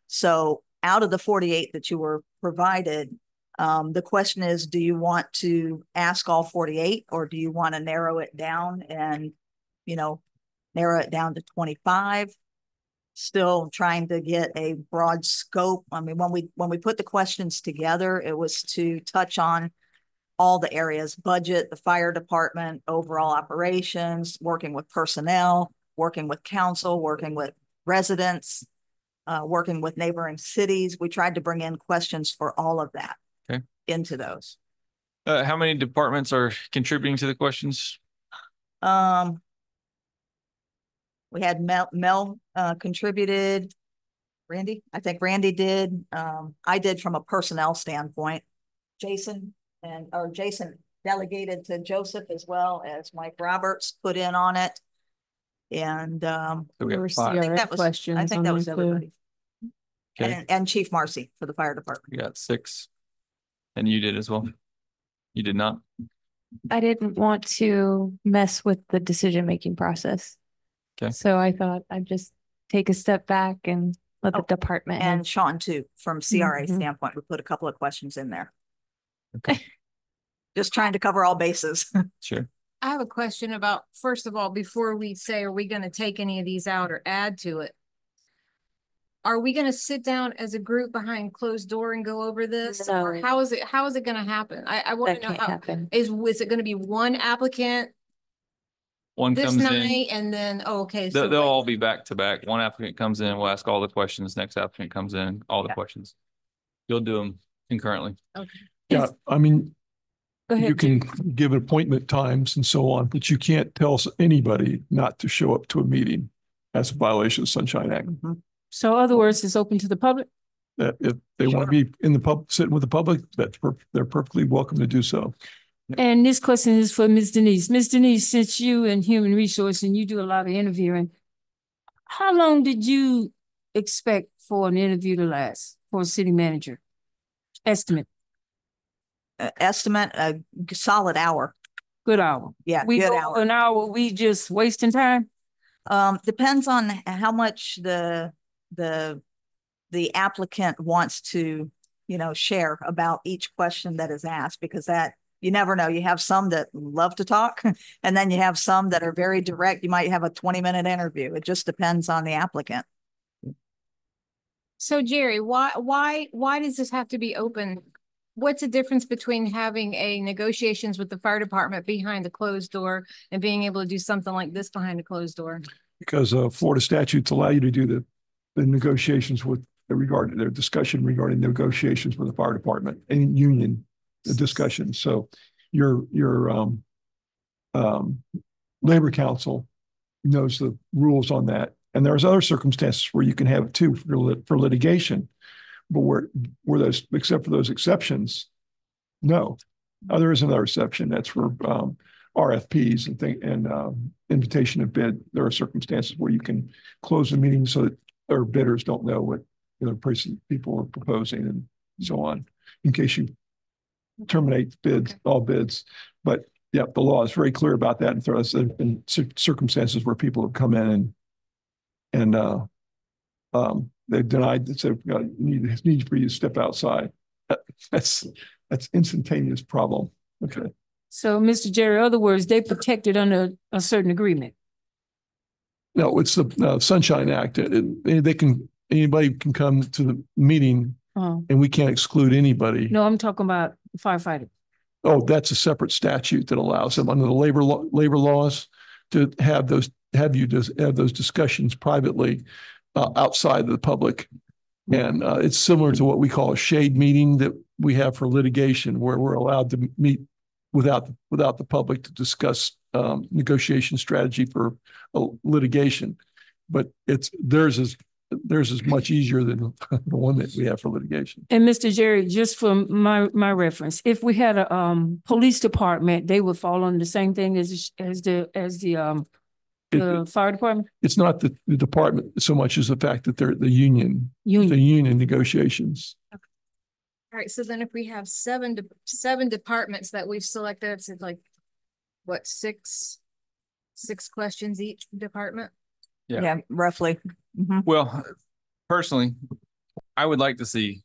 So out of the 48 that you were provided, the question is, do you want to ask all 48 or do you want to narrow it down and, narrow it down to 25? Still trying to get a broad scope. I mean, when we put the questions together, it was to touch on all the areas: budget, the fire department, overall operations, working with personnel, working with council, working with residents, working with neighboring cities. We tried to bring in questions for all of that into those. How many departments are contributing to the questions? We had Mel contributed. Randy, I think Randy did. I did from a personnel standpoint. Jason delegated to Joseph as well as Mike Roberts put in on it. And So we There were got 5. I think that questions on was there, too. everybody. Okay. And Chief Marcy for the fire department. We got 6. And you did as well. You did not. I didn't want to mess with the decision-making process. Okay. So I thought I'd just take a step back and let the department And heads. Sean too, from CRA Mhm. standpoint, we put a couple of questions in there. Okay. Just trying to cover all bases. Sure. I have a question about, first of all, before we say, are we going to take any of these out or add to it? Are we going to sit down as a group behind closed door and go over this? Or No. how is it going to happen? I want That to know can't how, happen. is it going to be one applicant One this comes in. night and then, okay. So They'll all be back to back. One applicant comes in, we'll ask all the questions. Next applicant comes in, all the Yeah. questions. You'll do them concurrently. Yeah, I mean, Go you ahead. can give appointment times and so on, but you can't tell anybody not to show up to a meeting. That's a violation of Sunshine Act. Mhm. So other words, it's open to the public? That if they want to be in the pub, sitting with the public, they're perfectly welcome to do so. And this question is for Ms. Denise. Ms. Denise, since you in human resource and you do a lot of interviewing, how long did you expect for an interview to last for a city manager? Estimate, Estimate a solid hour. good hour. Yeah, We good go hour. an hour, we just wasting time? Depends on how much the applicant wants to, share about each question that is asked, because that, you never know. You have some that love to talk and then you have some that are very direct. You might have a 20-minute interview. It just depends on the applicant. So Jerry, why does this have to be open? What's the difference between having a negotiations with the fire department behind the closed door and being able to do something like this behind a closed door? Because Florida statutes allow you to do the negotiations with regard to their discussion regarding negotiations with the fire department and union discussions. So your labor council knows the rules on that. And there's other circumstances where you can have it too for litigation, but where those, except for those exceptions, no. There is another exception that's for RFPs and invitation of bid. There are circumstances where you can close the meeting so that our bidders don't know what people are proposing and so on, in case you terminate bids, all bids. But yeah, the law is very clear about that. And there have been circumstances where people have come in and they've denied that, said, need for you to step outside. That's instantaneous problem. Okay. So Mr. Jerry, in other words, they protected under a certain agreement. No, it's the Sunshine Act. Anybody can come to the meeting and we can't exclude anybody. No, I'm talking about firefighter. Oh, that's a separate statute that allows them under the labor laws to have those discussions privately outside of the public. And it's similar to what we call a shade meeting that we have for litigation, where we're allowed to meet without the public to discuss negotiation strategy for litigation. But theirs is much easier than the one that we have for litigation. And Mr. Jerry, just for my reference, if we had a police department, they would fall on the same thing as the fire department? It's not the department so much as the fact that they're the union negotiations. Okay. All right. So then if we have seven departments that we've selected, it's like what, six questions each department? Yeah, roughly. Mm-hmm. Well, personally, I would like to see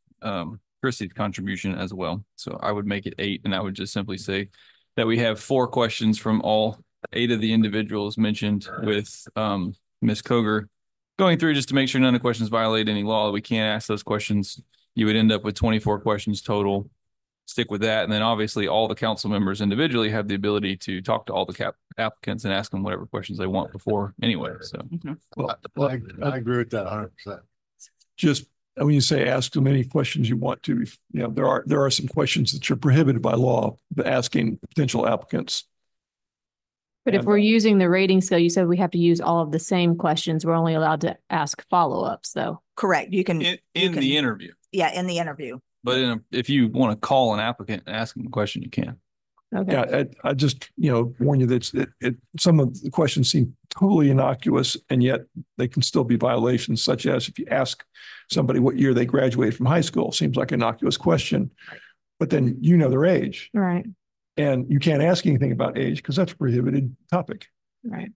Chrissy's contribution as well. So I would make it 8, and I would just simply say that we have 4 questions from all 8 of the individuals mentioned, with Ms. Koger going through just to make sure none of the questions violate any law. We can't ask those questions. You would end up with 24 questions total. Stick with that. And then obviously all the council members individually have the ability to talk to all the applicants and ask them whatever questions they want before anyway. So Well, I agree with that 100%. Just when you say ask them any questions you want to, there are some questions that you're prohibited by law asking potential applicants. But if we're using the rating scale, you said we have to use all of the same questions. We're only allowed to ask follow-ups though. Correct. You can in the interview. Yeah, in the interview. But if you want to call an applicant and ask them a question, you can. Okay. Yeah, I just warn you that some of the questions seem totally innocuous, and yet they can still be violations. Such as if you ask somebody what year they graduated from high school, seems like an innocuous question, but then their age, Right. and you can't ask anything about age because that's a prohibited topic. Right.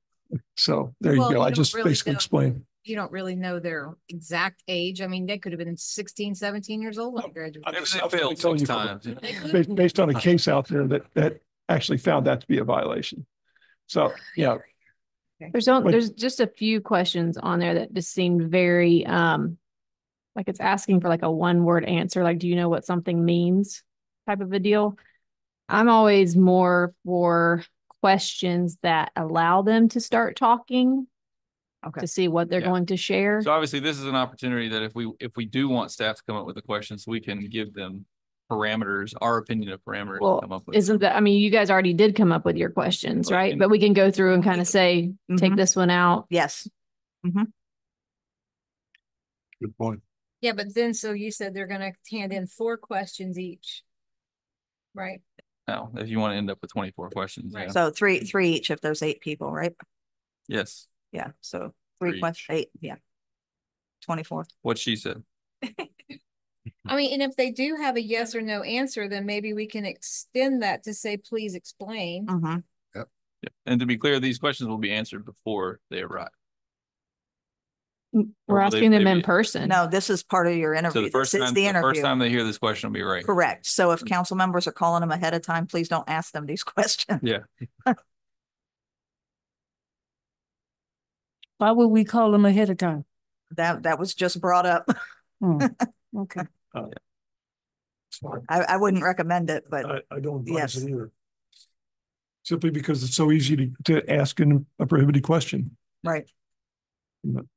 So there you Well, go. you I don't just really basically know. explained. You don't really know their exact age. I mean, they could have been 16, 17 years old when they I'm graduated. just- They I'm failed telling 6 you times. based on a case out there that actually found that to be a violation. So yeah, There's just a few questions on there that just seemed very, like it's asking for like a 1-word answer. Like, do you know what something means type of a deal? I'm always more for questions that allow them to start talking. Okay. To see what they're Yeah. going to share. So obviously this is an opportunity that if we do want staff to come up with the questions, we can give them parameters, our opinion of parameters to come Well, up with. isn't that, I mean, you guys already did come up with your questions, Well, right? and- But we can go through and kind of say, take Mhm. this one out. Yes. Good point. Yeah, but then, so you said they're gonna hand in 4 questions each. Right? Now, if you want to end up with 24 questions, yeah. So three each if there's 8 people, right? Yes, Yeah, so Three three questions, 8, yeah. 24. what she said. I mean, and if they do have a yes or no answer, then maybe we can extend that to say, please explain. Mm-hmm. Yeah. And to be clear, these questions will be answered before they arrive. We're Or will they- asking them they in be- person. No, this is part of your So interview. the first This is time, the the first interview. time they hear this question will be right. Correct. So if council members are calling them ahead of time, please don't ask them these questions. Yeah. Why would we call them ahead of time? That was just brought up. Okay. I wouldn't recommend it, but I don't advise yes. it either. Simply because it's so easy to ask a prohibited question. Right.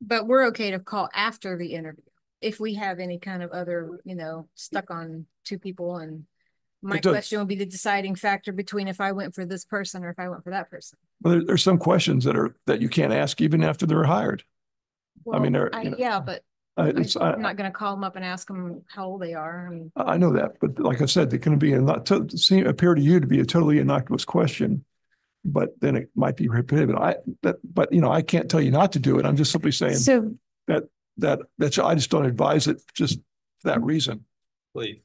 But we're okay to call after the interview if we have any kind of other, stuck on 2 people. And my It does. question would be the deciding factor between if I went for this person or if I went for that person. Well, there's some questions that you can't ask even after they're hired. I mean, Well, they're, you know, yeah, but I'm not gonna call them up and ask them how old they are. I mean, I know that, but like I said, it can be appear to you to be a totally innocuous question, but then it might be prohibited. But I can't tell you not to do it. I'm just simply saying So I just don't advise it just for that reason. Please.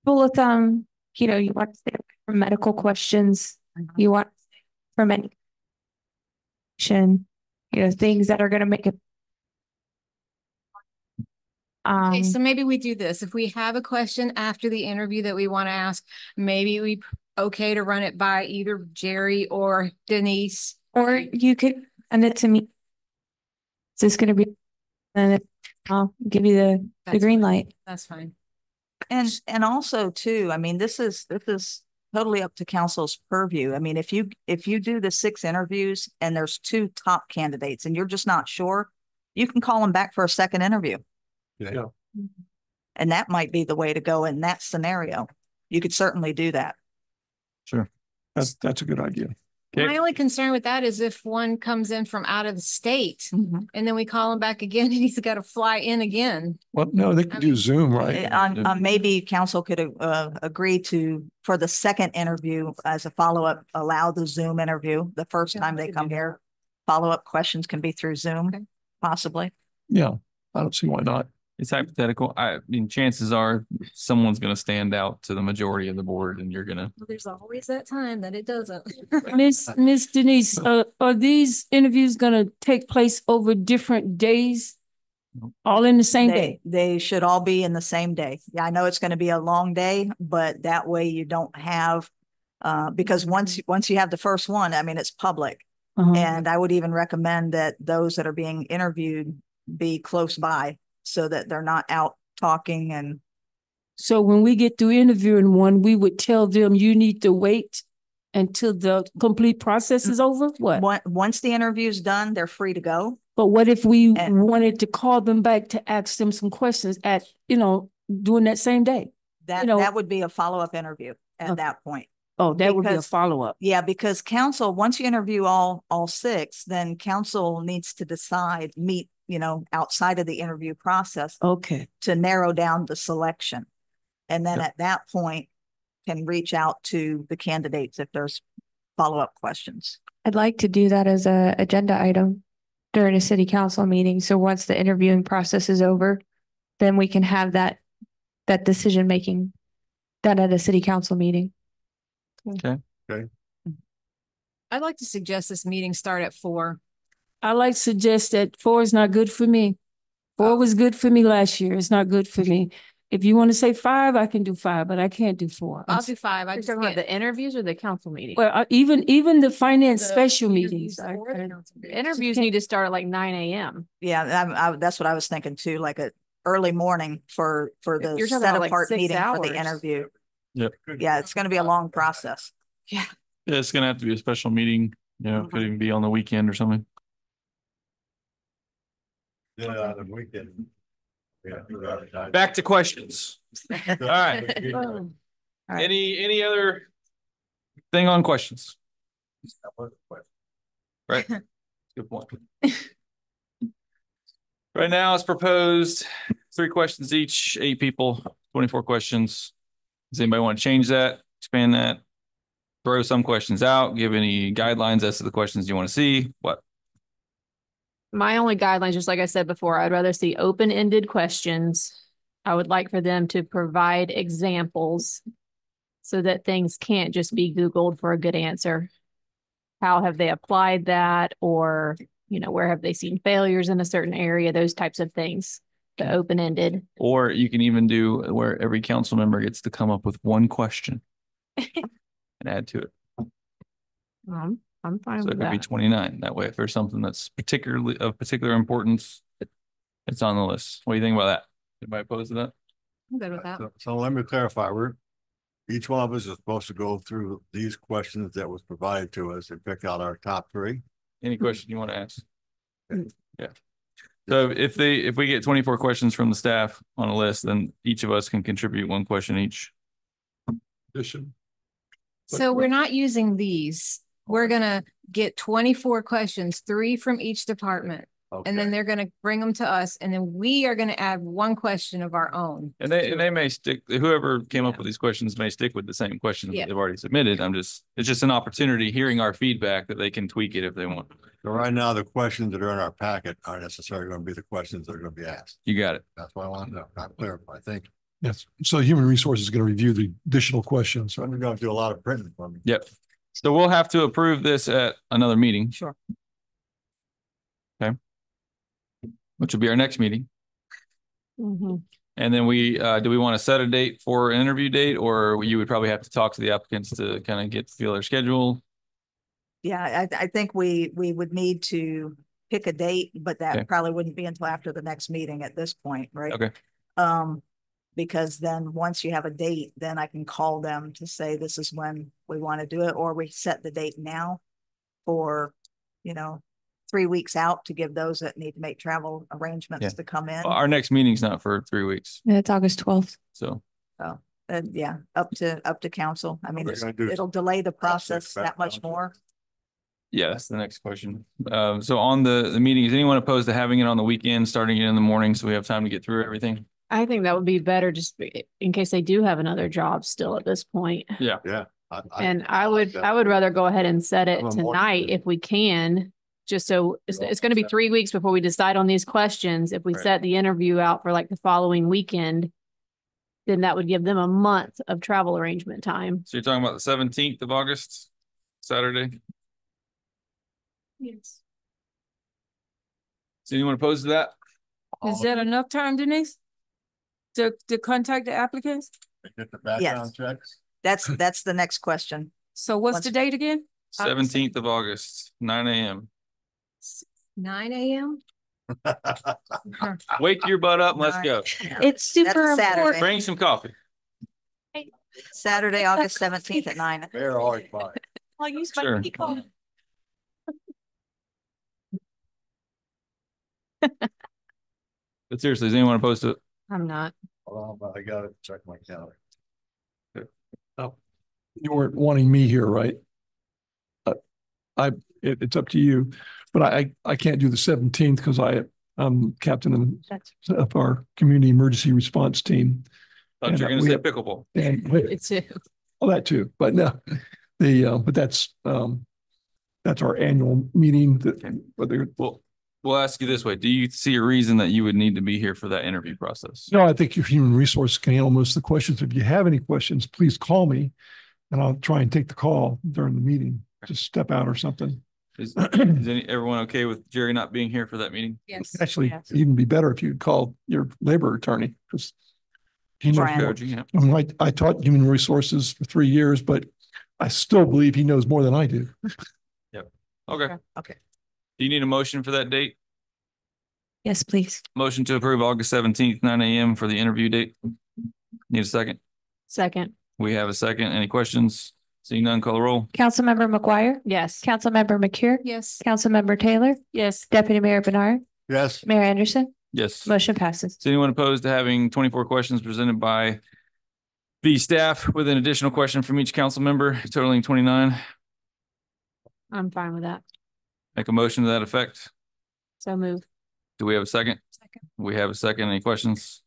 rule of thumb, you want to stay away from medical questions. You want from any, things that are going to make it. okay, so maybe we do this. If we have a question after the interview that we want to ask, maybe we okay to run it by either Jerry or Denise. Or you could send it to me. Is this going to be, and I'll give you the That's green fine. light. That's fine. And also too, I mean, this is totally up to council's purview. I mean, if you do the 6 interviews and there's 2 top candidates and you're just not sure, you can call them back for a second interview. Yeah. And that might be the way to go in that scenario. You could certainly do that. Sure. That's a good idea. Okay. My only concern with that is if one comes in from out of the state and then we call him back again and he's got to fly in again. Well, no, they can do Zoom, right? Maybe council could agree to, for the second interview as a follow-up, allow the Zoom interview the first time they come here. Follow-up questions can be through Zoom, possibly. Yeah, I don't see why not. It's hypothetical. I mean, chances are someone's going to stand out to the majority of the board and you're going to. Well, there's always that time that it doesn't. Miss Denise, are these interviews gonna take place over different days? All in the same day? They should all be in the same day. Yeah, I know it's going to be a long day, but that way you don't have, because once you have the first one, I mean, it's public. And I would even recommend that those that are being interviewed be close by so that they're not out talking. And So when we get through interviewing one, we would tell them you need to wait until the complete process is over? What? once the interview is done, they're free to go. But what if we And- wanted to call them back to ask them some questions at, during that same day? That would be a follow-up interview at that point. Oh, that would be a Because- follow-up. Yeah, because council, once you interview all 6, then council needs to meet, outside of the interview process Okay. to narrow down the selection. And then at that point can reach out to the candidates if there's follow-up questions. I'd like to do that as a agenda item during a city council meeting. So once the interviewing process is over, then we can have that decision making done at a city council meeting. I'd like to suggest this meeting start at 4. I like to suggest that 4 is not good for me. 4 was good for me last year. It's not good for me. If you want to say 5, I can do 5, but I can't do 4. I'll do 5. I You're just talking about can't. the interviews or the council meeting? Well, even the finance The special interviews meetings. I- or the I- council The meetings. interviews need to start at like 9 a.m. Yeah, that's what I was thinking too, like a early morning for the You're talking set about like apart 6 meeting for the hours. interview. Yep. Yeah, it's going to be a long process. Yeah, it's going to have to be a special meeting. Could even be on the weekend or something. Yeah, the weekend. Yeah. Back to questions. All right. All right. Any other thing on questions? Right. Good point. Right now it's proposed 3 questions each, 8 people, 24 questions. Does anybody want to change that, expand that? Throw some questions out, give any guidelines as to the questions you want to see? What? My only guidelines, just like I said before, I'd rather see open-ended questions. I would like for them to provide examples so that things can't just be Googled for a good answer. How have they applied that? Or, where have they seen failures in a certain area? Those types of things, the open-ended. Or you can even do where every council member gets to come up with one question and add to it. I'm fine So with it could be that. 29. That way, if there's something that's particularly of particular importance, it's on the list. What do you think about that? Anybody opposed to that? I'm good with that. So let me clarify, each one of us is supposed to go through these questions that was provided to us and pick out our top 3. Any question you want to ask? Yeah. So if we get 24 questions from the staff on a list, then each of us can contribute 1 question each. Addition. So we're not using these. We're gonna get 24 questions, 3 from each department. And then they're gonna bring them to us, and then we are gonna add 1 question of our own. And they may stick, whoever came up with these questions may stick with the same questions that they've already submitted. it's just an opportunity, hearing our feedback, that they can tweak it if they want. So right now, the questions that are in our packet aren't necessarily going to be the questions that are going to be asked. You got it. That's what I want to know. I'm clarify. Thank you. Yes. So human resources is going to review the additional questions. So I'm going to do a lot of printing for me. Yep. So we'll have to approve this at another meeting. Sure. Okay. Which will be our next meeting. Mm-hmm. And then do we want to set a date for an interview date, or you would probably have to talk to the applicants to kind of feel their schedule? Yeah, I think we would need to pick a date, but that probably wouldn't be until after the next meeting at this point, right? Okay. Because then once you have a date, then I can call them to say this is when we want to do it, or we set the date now for, 3 weeks out to give those that need to make travel arrangements to come in. Well, our next meeting's not for 3 weeks. Yeah, it's August 12th. So. So, yeah, up to council. I mean, What we're gonna do is- it'll delay the process that much more. Yeah, that's the next question. So on the meeting, is anyone opposed to having it on the weekend, starting it in the morning, so we have time to get through everything? I think that would be better just in case they do have another job still at this point. Yeah. Yeah. And I would rather go ahead and set it I'm a morning tonight person. if we can, just so it's going to be 3 weeks before we decide on these questions. If we Right. set the interview out for like the following weekend, then that would give them a month of travel arrangement time. So you're talking about the 17th of August, Saturday? Yes. Is anyone opposed to that? Is that enough time, Denise? To contact the applicants? Get the background checks. That's the next question. So what's the date again? 17th of August, 9 a.m. 9 a.m.? Wake your butt up and let's go. It's super That's Saturday. important. Bring some coffee. Saturday, August 17th at 9. They're always fine. I'll use Sure. my phone. But seriously, is anyone opposed to it? I'm not. Hold on, but I gotta check my calendar. You weren't wanting me here, right? It's up to you, but I can't do the 17th because I'm captain of our community emergency response team. Thought you were And, going to we say have- pickleball. And It's it. all that too, but no, but that's our annual meeting We'll ask you this way. Do you see a reason that you would need to be here for that interview process? no, I think your human resource can handle most of the questions. If you have any questions, please call me and I'll try and take the call during the meeting. Just step out or something. Is everyone okay with Jerry not being here for that meeting? Yes. Actually, Yes. it'd even be better if you'd call your labor attorney because he knows Brian. more. Yeah. I mean, I taught human resources for 3 years, but I still believe he knows more than I do. Okay. Okay. Do you need a motion for that date? Yes, please. Motion to approve August 17th, 9 a.m. for the interview date. Need a second? Second. We have a second. Any questions? Seeing none, call the roll. Councilmember McGuire, Yes. Councilmember McCure, Yes. Councilmember Taylor, Yes. Deputy Mayor Bernard, Yes. Mayor Anderson, Yes. motion passes. Is anyone opposed to having 24 questions presented by the staff with an additional question from each council member totaling 29? I'm fine with that. Make a motion to that effect. So move. Do we have a second? Second. We have a second. Any questions?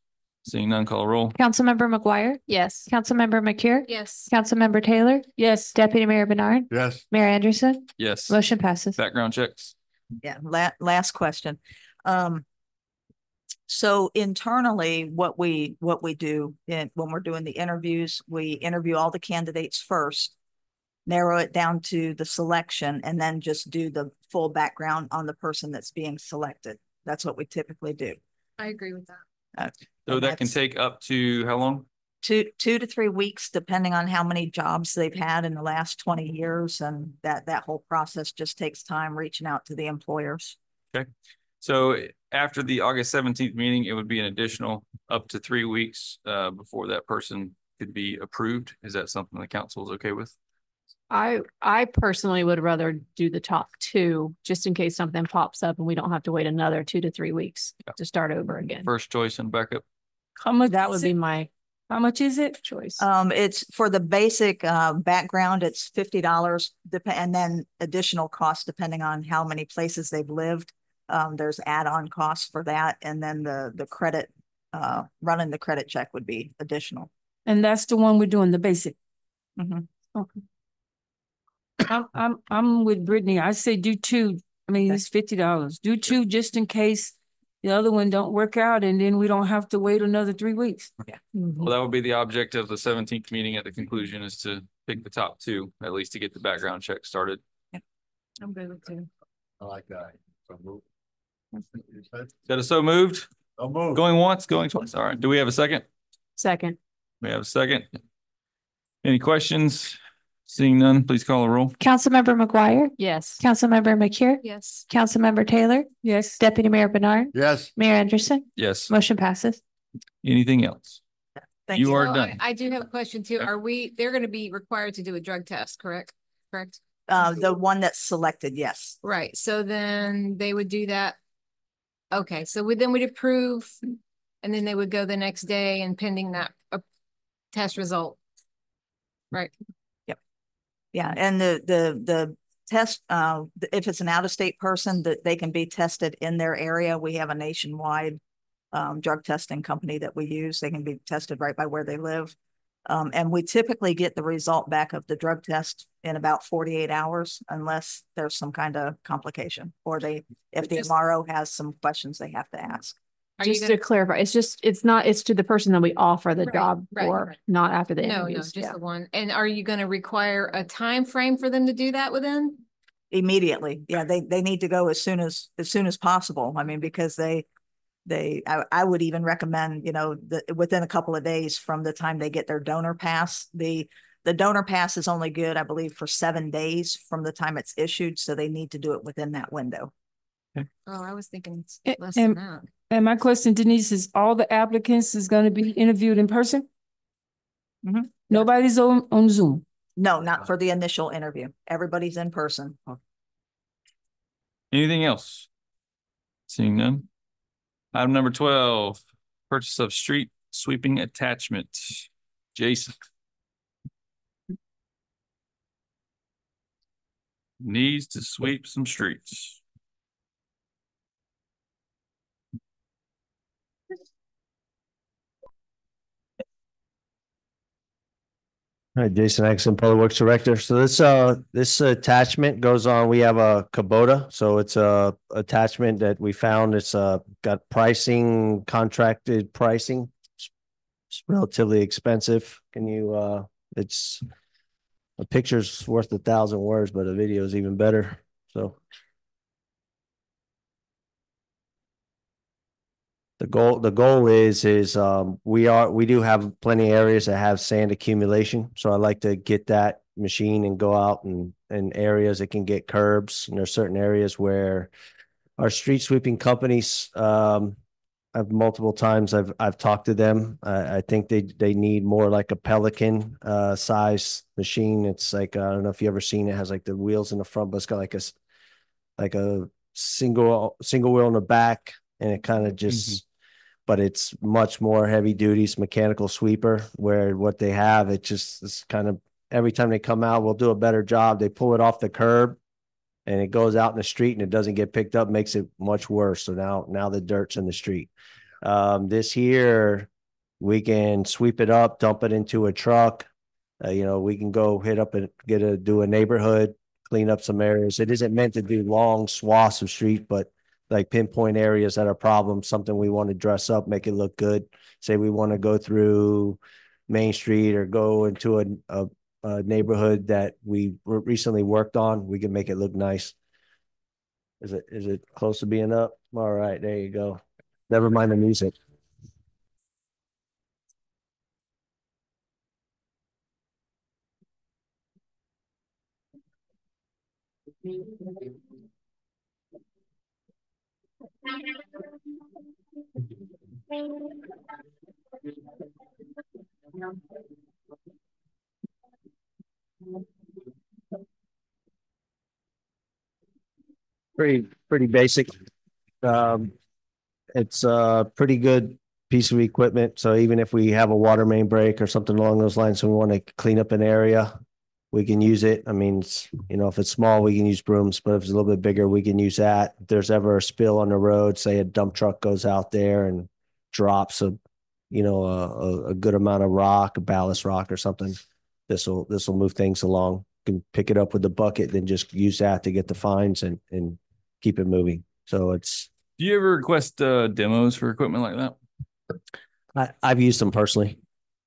Seeing none, call roll. Councilmember McGuire, Yes. Councilmember McCure, Yes. Councilmember Taylor, Yes. Deputy Mayor Bernard, Yes. Mayor Anderson, Yes. motion passes. Background checks. Yeah, last question. So internally, what we do when we're doing the interviews, we interview all the candidates first, narrow it down to the selection, and then just do the full background on the person that's being selected. That's what we typically do. I agree with that. So And that can that's take up to how long? 2 to 3 weeks, depending on how many jobs they've had in the last 20 years. And that whole process just takes time reaching out to the employers. Okay. So after the August 17th meeting, it would be an additional up to 3 weeks before that person could be approved. Is that something the council is okay with? I personally would rather do the top two, just in case something pops up and we don't have to wait another 2 to 3 weeks to start over again. First choice and backup. How much? That would be my. How much is it? Choice. It's for the basic background, it's $50, and then additional costs depending on how many places they've lived. There's add-on costs for that, and then the credit, running the credit check would be additional. And that's the one we're doing, the basic. Mhm. Okay. I'm with Brittany. I say do 2. I mean, it's $50. Do 2 just in case the other one don't work out, and then we don't have to wait another 3 weeks. Yeah. Well, that would be the object of the 17th meeting at the conclusion, is to pick the top 2, at least to get the background check started. I'm good with 2. I like that. So move. That is so moved. So move. Going once, going twice. All right. Do we have a second? Second. We have a second. Any questions? Seeing none, please call a roll. Councilmember McGuire, Yes. Councilmember McCure, Yes. Councilmember Taylor, Yes. Deputy Mayor Bernard, Yes. Mayor Anderson, Yes. motion passes. Anything else? Thank You you. are So done. I do have a question too. Okay. They're going to be required to do a drug test, correct? Correct. The one that's selected, yes. Right. So then they would do that. Okay. So then we'd approve, and then they would go the next day and pending that test result. Right. Yeah, and the test, if it's an out-of-state person, that they can be tested in their area. We have a nationwide drug testing company that we use. They can be tested right by where they live. And we typically get the result back of the drug test in about 48 hours, unless there's some kind of complication, or if the MRO has some questions they have to ask. Just to clarify, it's to the person that we offer the job right, for, right. not after the No, interviews. just the one. And are you going to require a time frame for them to do that within? Immediately. Yeah, they need to go as soon as possible. I mean, because I would even recommend, within a couple of days from the time they get their donor pass. The donor pass is only good, I believe, for 7 days from the time it's issued. So they need to do it within that window. Oh, I was thinking it's A- less and- than that. And my question, Denise, is all the applicants is going to be interviewed in person? Mhm. Nobody's on Zoom. No, not for the initial interview. Everybody's in person. Anything else? Seeing none. Item number 12, purchase of street sweeping attachment. Jason. Needs to sweep some streets. Hi, Jason Exon, Public Works Director. So this attachment goes on, we have a Kubota, so it's a attachment that we found. It's got pricing, contracted pricing. It's relatively expensive. It's a picture's worth 1,000 words, but a video is even better. So the goal is we do have plenty of areas that have sand accumulation. So I like to get that machine and go out and areas that can get curbs. And there's certain areas where our street sweeping companies, I've multiple times I've talked to them. I think they need more like a Pelican size machine. It's like, I don't know if you ever seen it, has like the wheels in the front, but it's got like a single wheel in the back. And it kind of just, but it's much more heavy duty mechanical sweeper, where what they have, it's kind of every time they come out, we'll do a better job. They pull it off the curb and it goes out in the street and it doesn't get picked up, makes it much worse. So now the dirt's in the street. This here, We can sweep it up, dump it into a truck. We can go hit up and do a neighborhood, clean up some areas. It isn't meant to do long swaths of street, but like pinpoint areas that are problems, something we want to dress up, make it look good. Say we want to go through Main Street or go into a neighborhood that we recently worked on, we can make it look nice. Is it close to being up? All right, there you go. Never mind the music. Pretty basic. It's a pretty good piece of equipment. So even if we have a water main break or something along those lines, and we want to clean up an area, we can use it. I mean, if it's small, we can use brooms, but if it's a little bit bigger, we can use that. If there's ever a spill on the road, say a dump truck goes out there and drops a good amount of rock, a ballast rock or something, this will move things along. You can pick it up with the bucket, then just use that to get the fines and keep it moving. So it's. Do you ever request demos for equipment like that? I've used them personally.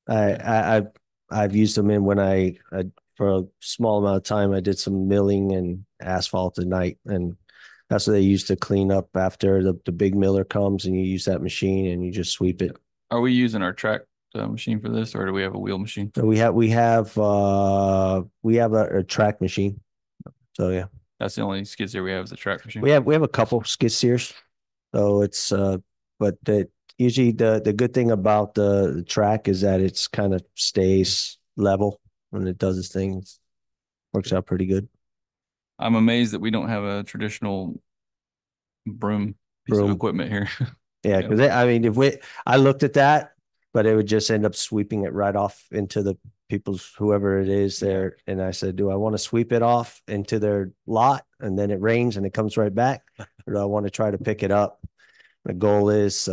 I've used them in when I for a small amount of time, I did some milling and asphalt at night, and that's what they use to clean up after the big miller comes, and you use that machine and you just sweep it. Are we using our track machine for this, or do we have a wheel machine? So we have a track machine. So yeah, that's the only skid steer we have is a track machine. We have a couple skid steers. So it's but usually the good thing about the track is that it's kind of stays level when it does its things. Works out pretty good. I'm amazed that we don't have a traditional broom piece of equipment here. Yeah, because I looked at that, but it would just end up sweeping it right off into the people's, whoever it is there. And I said, do I want to sweep it off into their lot and then it rains and it comes right back? Or do I want to try to pick it up? The goal is,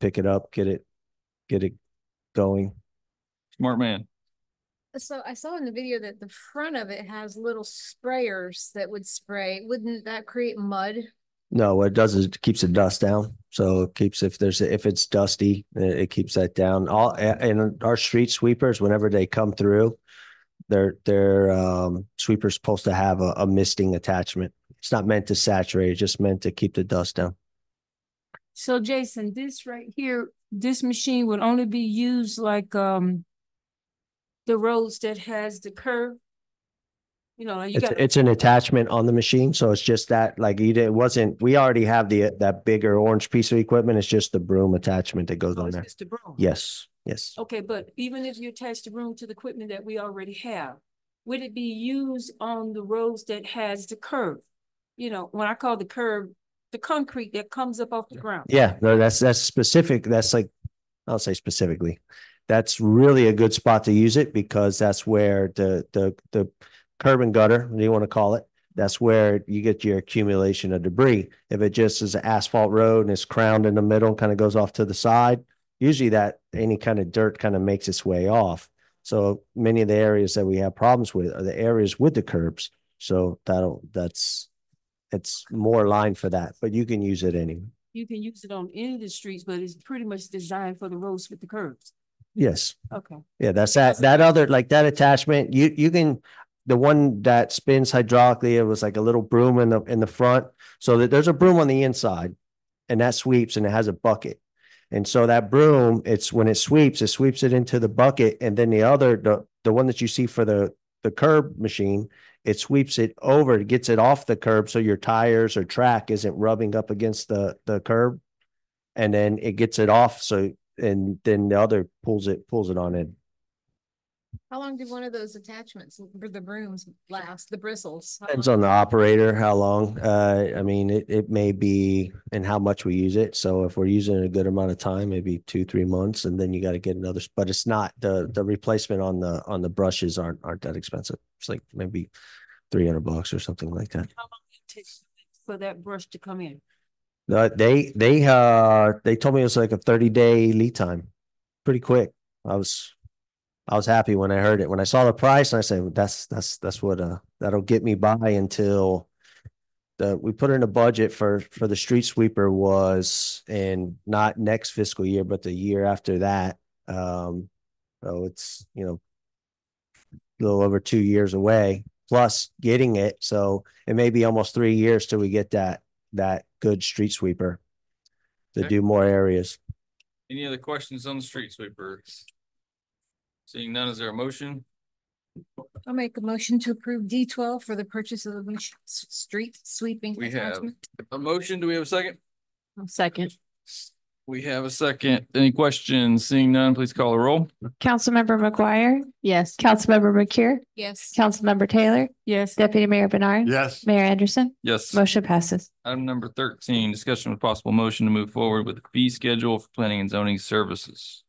pick it up, get it going. Smart man. So I saw in the video that the front of it has little sprayers that would spray. Wouldn't that create mud? No, what it does is it keeps the dust down. So it keeps, if it's dusty, it keeps that down. And our street sweepers, whenever they come through, their sweeper's supposed to have a misting attachment. It's not meant to saturate, it's just meant to keep the dust down. So Jason, this right here, this machine would only be used like the roads that has the curve. It's an attachment on the machine, so it's just that we already have that bigger orange piece of equipment. It's just the broom attachment that goes on there. Just the broom. Yes. Okay, but even if you attach the broom to the equipment that we already have, would it be used on the roads that has the curve? When I call the curve, the concrete that comes up off the ground. Yeah, no, that's specific. That's I'll say specifically, that's really a good spot to use it because that's where the curb and gutter, what do you want to call it? That's where you get your accumulation of debris. If it just is an asphalt road and it's crowned in the middle, kind of goes off to the side, usually that any kind of dirt kind of makes its way off. So many of the areas that we have problems with are the areas with the curbs. So it's more aligned for that, but you can use it anyway. You can use it on any of the streets, but it's pretty much designed for the roads with the curbs. Yes. Okay. Yeah, that's that other, like that attachment, you can, the one that spins hydraulically, it was like a little broom in the front. So that there's a broom on the inside and that sweeps and it has a bucket. And so that broom, when it sweeps it into the bucket. And then the one that you see for the curb machine, it sweeps it over, it gets it off the curb. So your tires or track isn't rubbing up against the curb. And then it gets it off. So, and then the other pulls it on in. How long do one of those attachments for the brooms last? The bristles? Depends on the operator, how long. It may be and how much we use it. So if we're using it a good amount of time, maybe 2-3 months, and then you got to get another. But it's not the replacement on the brushes aren't that expensive. It's like maybe $300 or something like that. How long it takes for that brush to come in? They told me it was like a 30-day lead time. pretty quick. I was happy when I heard it. When I saw the price, and I said, that's what that'll get me by until we put in a budget for the street sweeper was in not next fiscal year, but the year after that. So it's, you know, a little over 2 years away, plus getting it. So it may be almost 3 years till we get that good street sweeper to Okay. do more areas. Any other questions on the street sweeper? Seeing none, is there a motion? I'll make a motion to approve D12 for the purchase of the street sweeping. We have attachment. a motion. Do we have a second? Second. We have a second. Any questions? Seeing none, please call the roll. Councilmember McGuire, Yes. Councilmember McCure, Yes. Councilmember Taylor, Yes. Deputy Mayor Bernard. Yes. Mayor Anderson. Yes. Motion passes. Item number 13, discussion with possible motion to move forward with the fee schedule for planning and zoning services.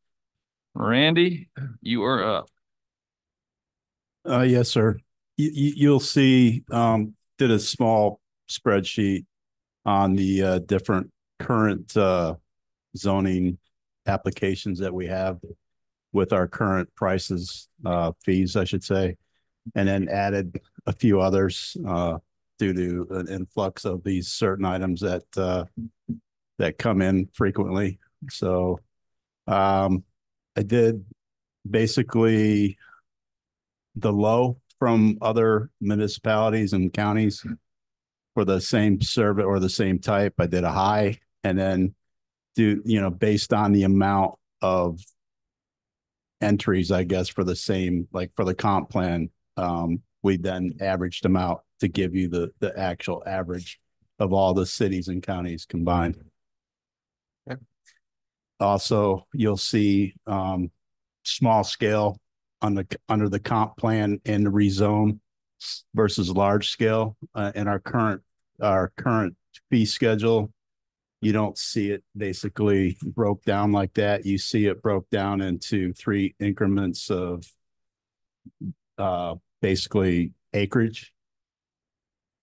Randy, you are up. Yes, sir. You'll see, did a small spreadsheet on the different current zoning applications that we have with our current prices, fees, I should say, and then added a few others due to an influx of these certain items that come in frequently. So I did basically the low from other municipalities and counties for the same service or the same type. I did a high, and then based on the amount of entries, I guess, for the same, like for the comp plan, we then averaged them out to give you the actual average of all the cities and counties combined. Okay. Also, you'll see small scale under the comp plan in the rezone versus large scale in our current fee schedule. You don't see it basically broke down like that. You see it broke down into 3 increments of basically acreage.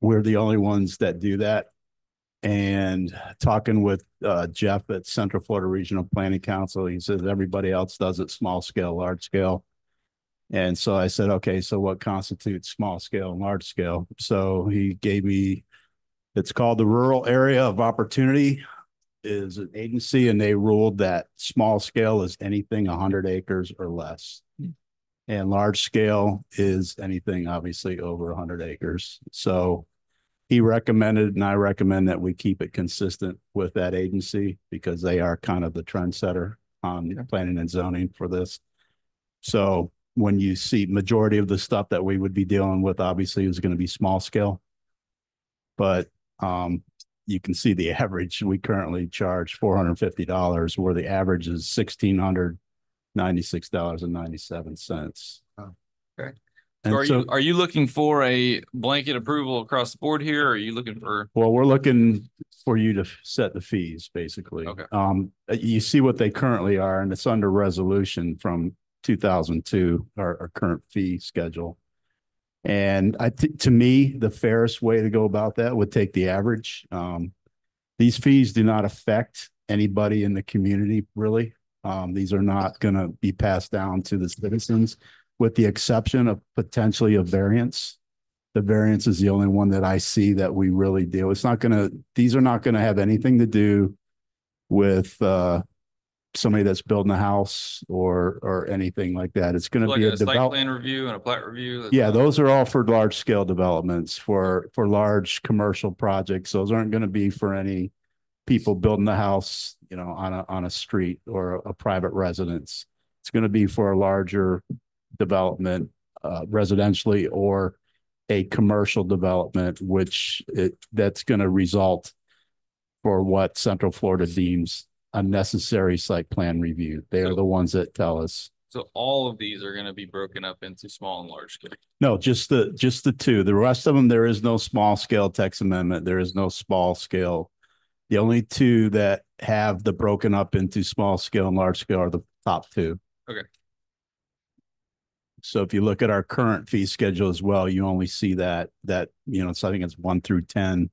We're the only ones that do that. And talking with Jeff at Central Florida Regional Planning Council, he says everybody else does it small scale, large scale. And so I said, okay, so what constitutes small scale and large scale? So he gave me, it's called the Rural Area of Opportunity, is an agency, and they ruled that small scale is anything 100 acres or less. And large scale is anything obviously over 100 acres. So he recommended, and I recommend, that we keep it consistent with that agency because they are kind of the trendsetter on planning and zoning for this. So when you see majority of the stuff that we would be dealing with, obviously is going to be small scale, but you can see the average. We currently charge $450, where the average is $1,696.97. Okay. And So are you looking for a blanket approval across the board here? Or are you looking for? Well, we're looking for you to set the fees, basically. Okay. You see what they currently are, and it's under resolution from 2002, our current fee schedule. And I think, to me, the fairest way to go about that would take the average. These fees do not affect anybody in the community, really. These are not going to be passed down to the citizens, with the exception of potentially a variance. The variance is the only one that I see that we really do. It's not going to, these are not going to have anything to do with somebody that's building a house or anything like that. It's going to Like be a site plan review and a plat review? Yeah, those are all for large scale developments, for large commercial projects. Those aren't going to be for any people building a house, on a street or a private residence. It's going to be for a larger development, residentially, or a commercial development, that's going to result for what Central Florida deems a necessary site plan review. They are the ones that tell us. So all of these are going to be broken up into small and large scale. No, just the 2. The rest of them, there is no small scale text amendment. There is no small scale. The only 2 that have the broken up into small scale and large scale are the top 2. Okay. So if you look at our current fee schedule as well, you only see that, so I think it's 1 through 10,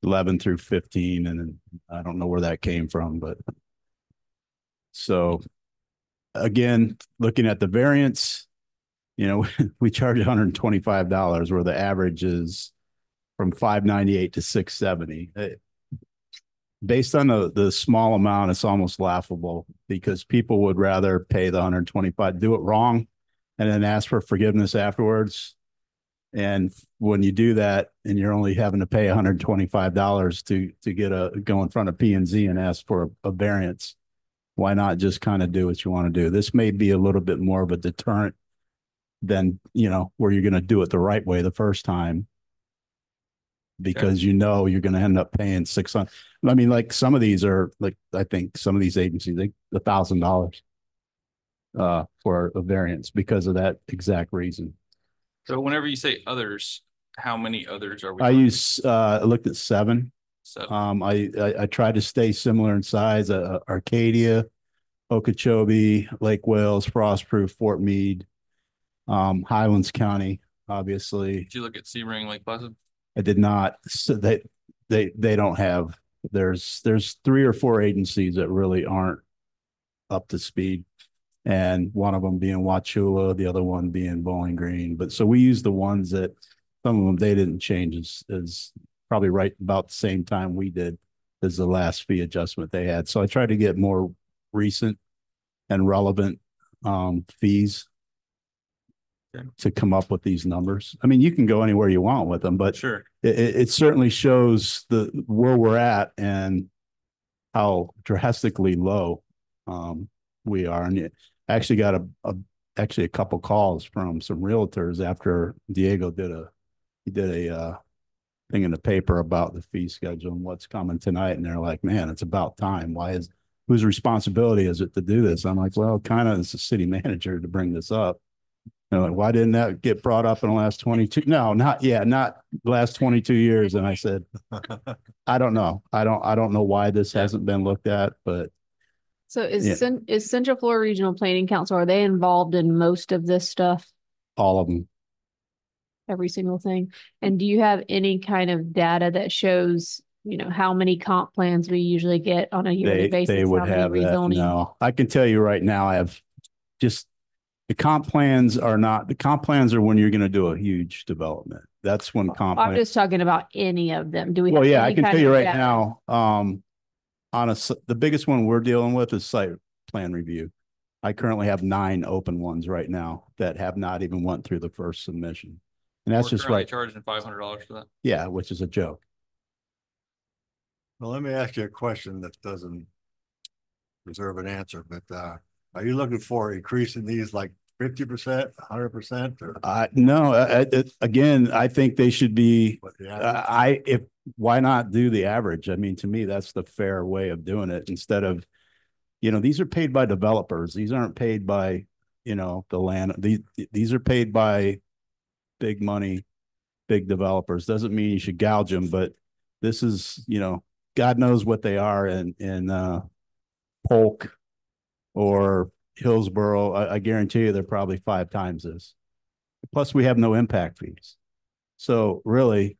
11 through 15. And then I don't know where that came from, but so again, looking at the variance, you know, we charge $125 where the average is from $598 to $670. Based on the small amount, it's almost laughable because people would rather pay the 125, do it wrong, and then ask for forgiveness afterwards. And when you do that and you're only having to pay $125 to go in front of P&Z and ask for a variance, why not just kind of do what you want to do? This may be a little bit more of a deterrent than, you know, where you're going to do it the right way the first time, because you know you're going to end up paying $600. I mean, like some of these are like, I think some of these agencies, they $1,000 for a variance because of that exact reason. So whenever you say others, how many others are we? I looked at 7. So I tried to stay similar in size. Arcadia, Okeechobee, Lake Wales, Frostproof, Fort Meade, Highlands County, obviously. did you look at Sebring, Lake Placid? I did not. So they don't have. There's 3 or 4 agencies that really aren't up to speed, and one of them being Wauchula, the other one being Bowling Green. But so we use the ones that some of them they didn't change as probably right about the same time we did as the last fee adjustment they had. So I tried to get more recent and relevant fees to come up with these numbers. I mean, you can go anywhere you want with them, but Sure. it certainly shows where we're at and how drastically low we are. And I actually got a couple calls from some realtors after Diego did a thing in the paper about the fee schedule and what's coming tonight. And they're like, man, it's about time. Whose responsibility is it to do this? I'm like, well, kind of it's the city manager to bring this up. They're like, why didn't that get brought up in the last 22? No, not the last 22 years. And I said, I don't know. I don't know why this hasn't been looked at, but. So is Central Florida Regional Planning Council, are they involved in most of this stuff? All of them. Every single thing. And do you have any kind of data that shows, you know, how many comp plans we usually get on a yearly basis? They would have that. No, I can tell you right now, I have just the comp plans are when you're going to do a huge development. That's when I'm just talking about any of them. Do we? Well, have yeah, any I can kind tell you of right data? now, the biggest one we're dealing with is site plan review. I currently have 9 open ones right now that have not even went through the first submission. And that's We're just currently right. charging $500 for that. Yeah, which is a joke. Well, let me ask you a question that doesn't deserve an answer, but are you looking for increasing these like 50%, 100%? Or No, again, I think they should be, what the average? why not do the average? I mean, to me, that's the fair way of doing it instead of, you know, these are paid by developers. These aren't paid by, you know, the land. These are paid by big money, big developers. Doesn't mean you should gouge them, but this is, you know, God knows what they are in Polk or Hillsborough. I guarantee you they're probably 5 times this. Plus we have no impact fees. So really,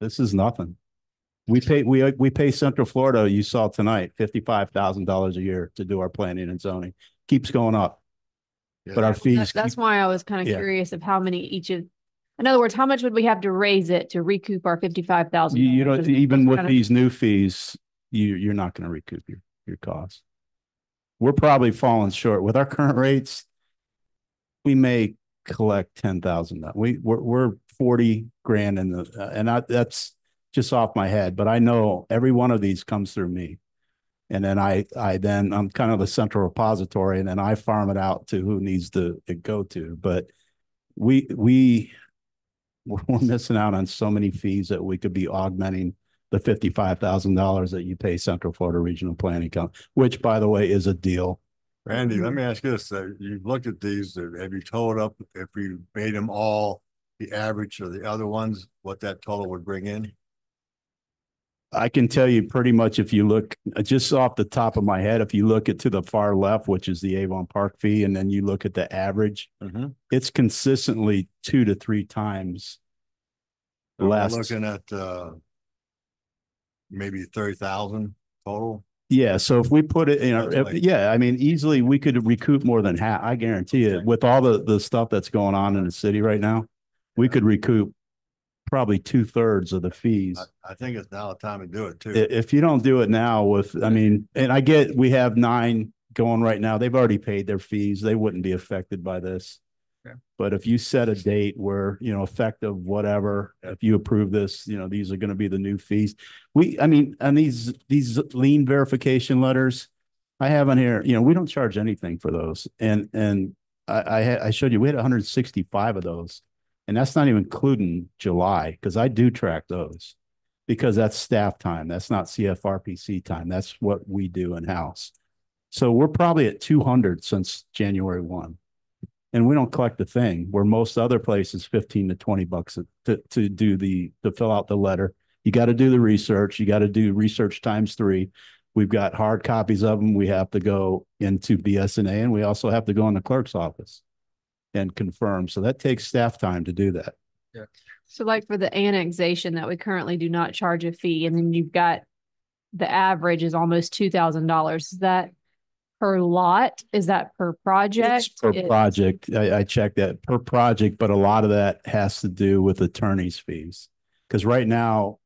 this is nothing. We pay Central Florida, you saw tonight, $55,000 a year to do our planning and zoning. Keeps going up. Yeah, But our fees. That's why I was kind of Yeah. curious of how many each of, in other words, how much would we have to raise it to recoup our 55,000? You don't, even with these new fees, you're not going to recoup your costs. We're probably falling short with our current rates. We may collect 10,000. We're 40 grand in the, and that's just off my head, but I know every one of these comes through me. And then I'm kind of the central repository, and then I farm it out to who needs to go to. But we're missing out on so many fees that we could be augmenting the $55,000 that you pay Central Florida Regional Planning Council, which, by the way, is a deal. Randy, let me ask you this. You've looked at these. Have you told up if you made them all the average of the other ones, what that total would bring in? I can tell you pretty much if you look just off the top of my head, if you look to the far left, which is the Avon Park fee, and then you look at the average, it's consistently 2 to 3 times So we're looking at maybe 30,000 total. Yeah, so if we put it, Totally. yeah, I mean, easily we could recoup more than half. I guarantee it. With all the stuff that's going on in the city right now, we could recoup probably 2/3 of the fees. I think it's now time to do it too. If you don't do it now I mean, and I get, we have 9 going right now. They've already paid their fees. They wouldn't be affected by this. Okay. But if you set a date where, effective whatever, if you approve this, these are going to be the new fees. I mean, and these lien verification letters, I have on here, we don't charge anything for those. And I showed you, we had 165 of those. And that's not even including July, because I do track those because that's staff time. That's not CFRPC time. That's what we do in-house. So we're probably at 200 since January 1. And we don't collect a thing, where most other places, 15 to 20 bucks to fill out the letter. You got to do the research. You got to do research times 3. We've got hard copies of them. We have to go into BSNA, and we also have to go in the clerk's office and confirm. So that takes staff time to do that. Yeah. So like for the annexation that we currently do not charge a fee, and then you've got the average is almost $2,000. Is that per lot? Is that per project? It's per project. I checked that per project, but a lot of that has to do with attorney's fees. Because right now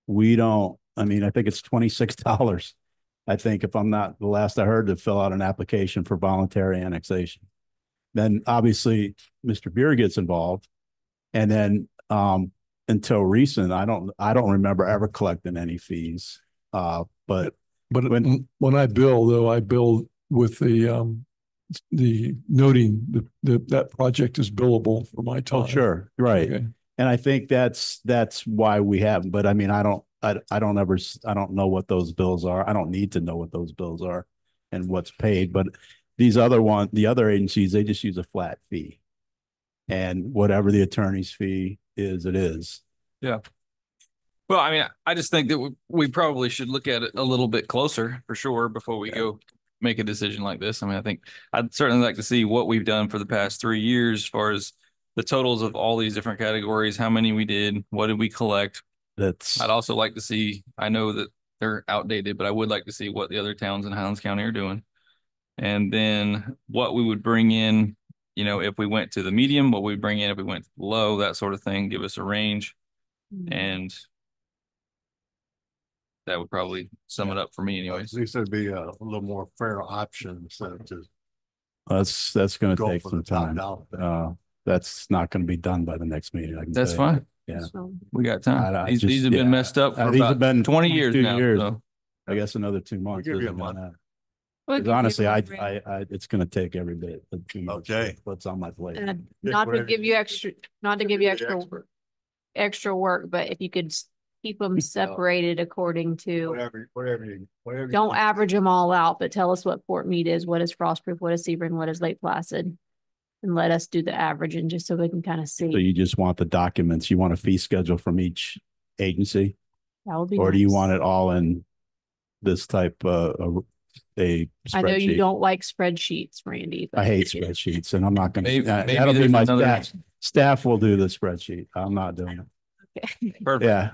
I think it's $26. I think, if I'm not, the last I heard, to fill out an application for voluntary annexation. Then obviously Mr. Beer gets involved. And then until recent, I don't remember ever collecting any fees. But when I bill though, I bill with the noting that project is billable for my time. Oh, sure. Right. Okay. And I think that's why we have, but I mean, I don't know what those bills are. I don't need to know what those bills are and what's paid, but the other agencies, they just use a flat fee, and whatever the attorney's fee is, it is. Yeah. Well, I mean, I just think that we probably should look at it a little bit closer for sure before we go make a decision like this. I mean, I think I'd certainly like to see what we've done for the past 3 years as far as the totals of all these different categories, how many we did, what did we collect. I'd also like to see, I know that they're outdated, but I would like to see what the other towns in Highlands County are doing. And then what we would bring in, if we went to the medium, what we bring in if we went to the low, that sort of thing, give us a range. And that would probably sum it up for me anyways. At least there'd be a little more fair option instead of just. That's going to Go take for some the top time. dollar. That's not going to be done by the next meeting. That's fine. Yeah. We got time. These have been messed up for these have about been 20 years 22 now. years. So. I guess another 2 months. We'll give you a isn't month. gonna- We'll 'cause give you honestly, a I range. it's going to take every bit of 2 months. Okay. What's on my plate? And not to give you extra work, but if you could keep them separated according to, Whatever you. don't average them all out, but tell us what Fort Meade is, what is Frostproof, what is Sebring, what is Lake Placid. And let us do the averaging just so we can kind of see. So you just want the documents, you want a fee schedule from each agency? That would be Or do you nice. want it all in this type a spreadsheet? I know you don't like spreadsheets, Randy. I hate spreadsheets, and I'm not going Maybe to, that'll be there's my another- staff will do the spreadsheet. I'm not doing it. Okay. Perfect. Yeah.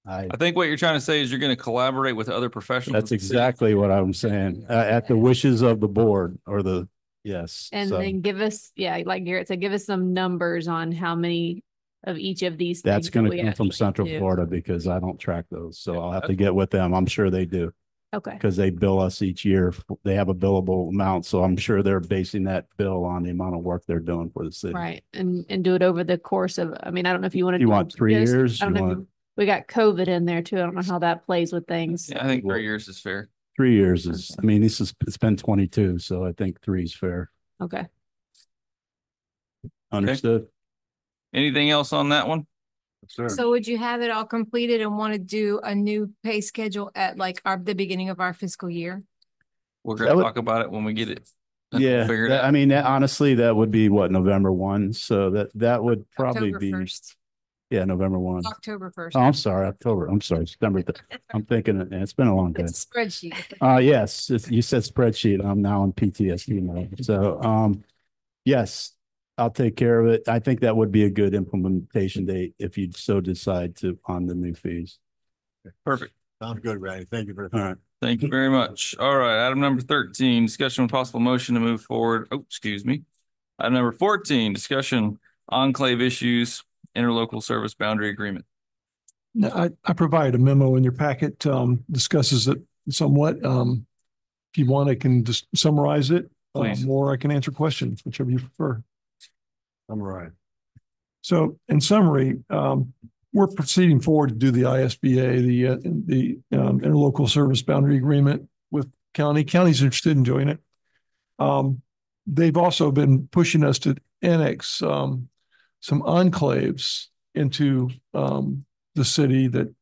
I think what you're trying to say is you're going to collaborate with other professionals. That's exactly what I'm saying. At the wishes of the board or yes. And so then give us, like Garrett said, give us some numbers on how many of each of these. that's things going that to we come from actually Central do. Florida because I don't track those. So Yeah, I'll have that's to get with them. I'm sure they do Okay. because they bill us each year. They have a billable amount. So I'm sure they're basing that bill on the amount of work they're doing for the city. Right. And do it over the course of, I mean, I don't know if you want to. You want 3 years? I don't You know. want We got COVID in there too. I don't know how that plays with things. Yeah, I think 3 years is fair. 3 years is, I mean, it's been 22. So I think 3 is fair. Okay. Understood. Anything else on that one? Sure. So would you have it all completed and want to do a new pay schedule at like the beginning of our fiscal year? We're That going to would- talk about it when we get it. Yeah. Figured I out. mean, honestly, that would be what, November 1. So that would probably October be, 1st, yeah, November 1. October 1st. Oh, I'm sorry, October. I'm sorry, September. I'm thinking it's been a long day. It's a spreadsheet. Yes, you said spreadsheet. I'm now on PTSD mode. So, yes, I'll take care of it. I think that would be a good implementation date if you so decide to on the new fees. Perfect. Sounds good, Randy. Thank you very All much. right. Thank you very much. All right, item number 13, discussion with possible motion to move forward. Oh, excuse me. Item number 14, discussion enclave issues, interlocal service boundary agreement. Now, I provided a memo in your packet, discusses it somewhat. If you want, I can just summarize it. Please. Or I can answer questions, whichever you prefer. Summarize. So in summary, we're proceeding forward to do the ISBA, the interlocal service boundary agreement with county. County's interested in doing it. They've also been pushing us to annex some enclaves into the city that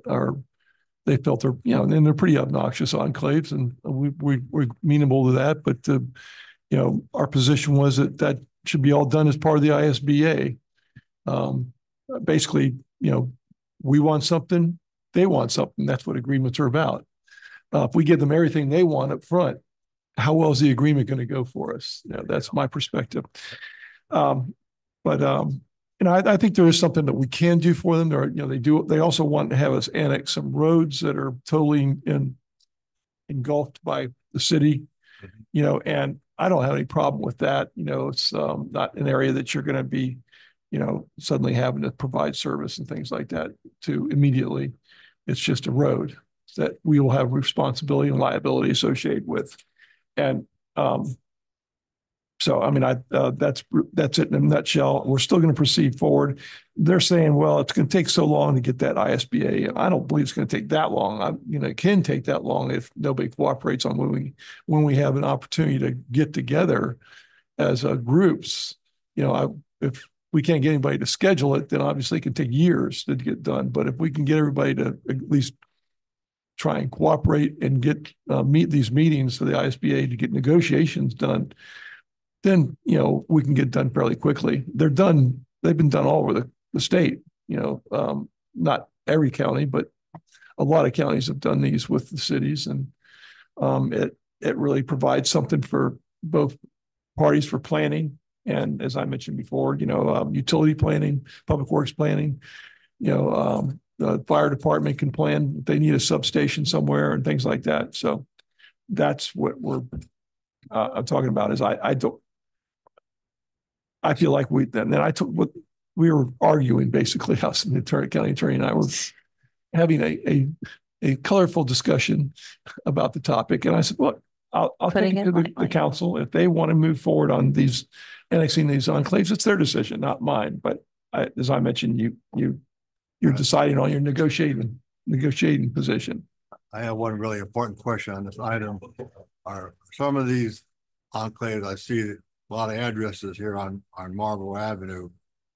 are, they felt they're, you know, and they're pretty obnoxious enclaves, and we're amenable to that. But you know, our position was that should be all done as part of the ISBA. Basically, you know, we want something, they want something. That's what agreements are about. If we give them everything they want up front, how well is the agreement going to go for us? You know, that's my perspective. You know, I think there is something that we can do for them. There, you know, they also want to have us annex some roads that are totally engulfed by the city, you know, and I don't have any problem with that. You know, it's not an area that you're going to be, you know, suddenly having to provide service and things like that to immediately. It's just a road that we will have responsibility and liability associated with. And so, I mean, that's it in a nutshell. We're still going to proceed forward. They're saying, well, it's going to take so long to get that ISBA. And I don't believe it's going to take that long. You know, it can take that long if nobody cooperates on when we have an opportunity to get together as groups. You know, if we can't get anybody to schedule it, then obviously it can take years to get done. But if we can get everybody to at least try and cooperate and get meet these meetings for the ISBA to get negotiations done, then, you know, we can get done fairly quickly. They're done. They've been done all over the state, you know, not every county, but a lot of counties have done these with the cities. And it really provides something for both parties for planning. And as I mentioned before, you know, utility planning, public works planning, you know, the fire department can plan if they need a substation somewhere and things like that. So that's what I'm talking about is I feel like we were arguing basically, us and the county attorney and I were having a colorful discussion about the topic. And I said, look, I'll take it to the council. If they want to move forward on these annexing these enclaves, it's their decision, not mine. But as I mentioned, you're deciding on your negotiating position. I have one really important question on this item. Are some of these enclaves, I see a lot of addresses here on Marble Avenue.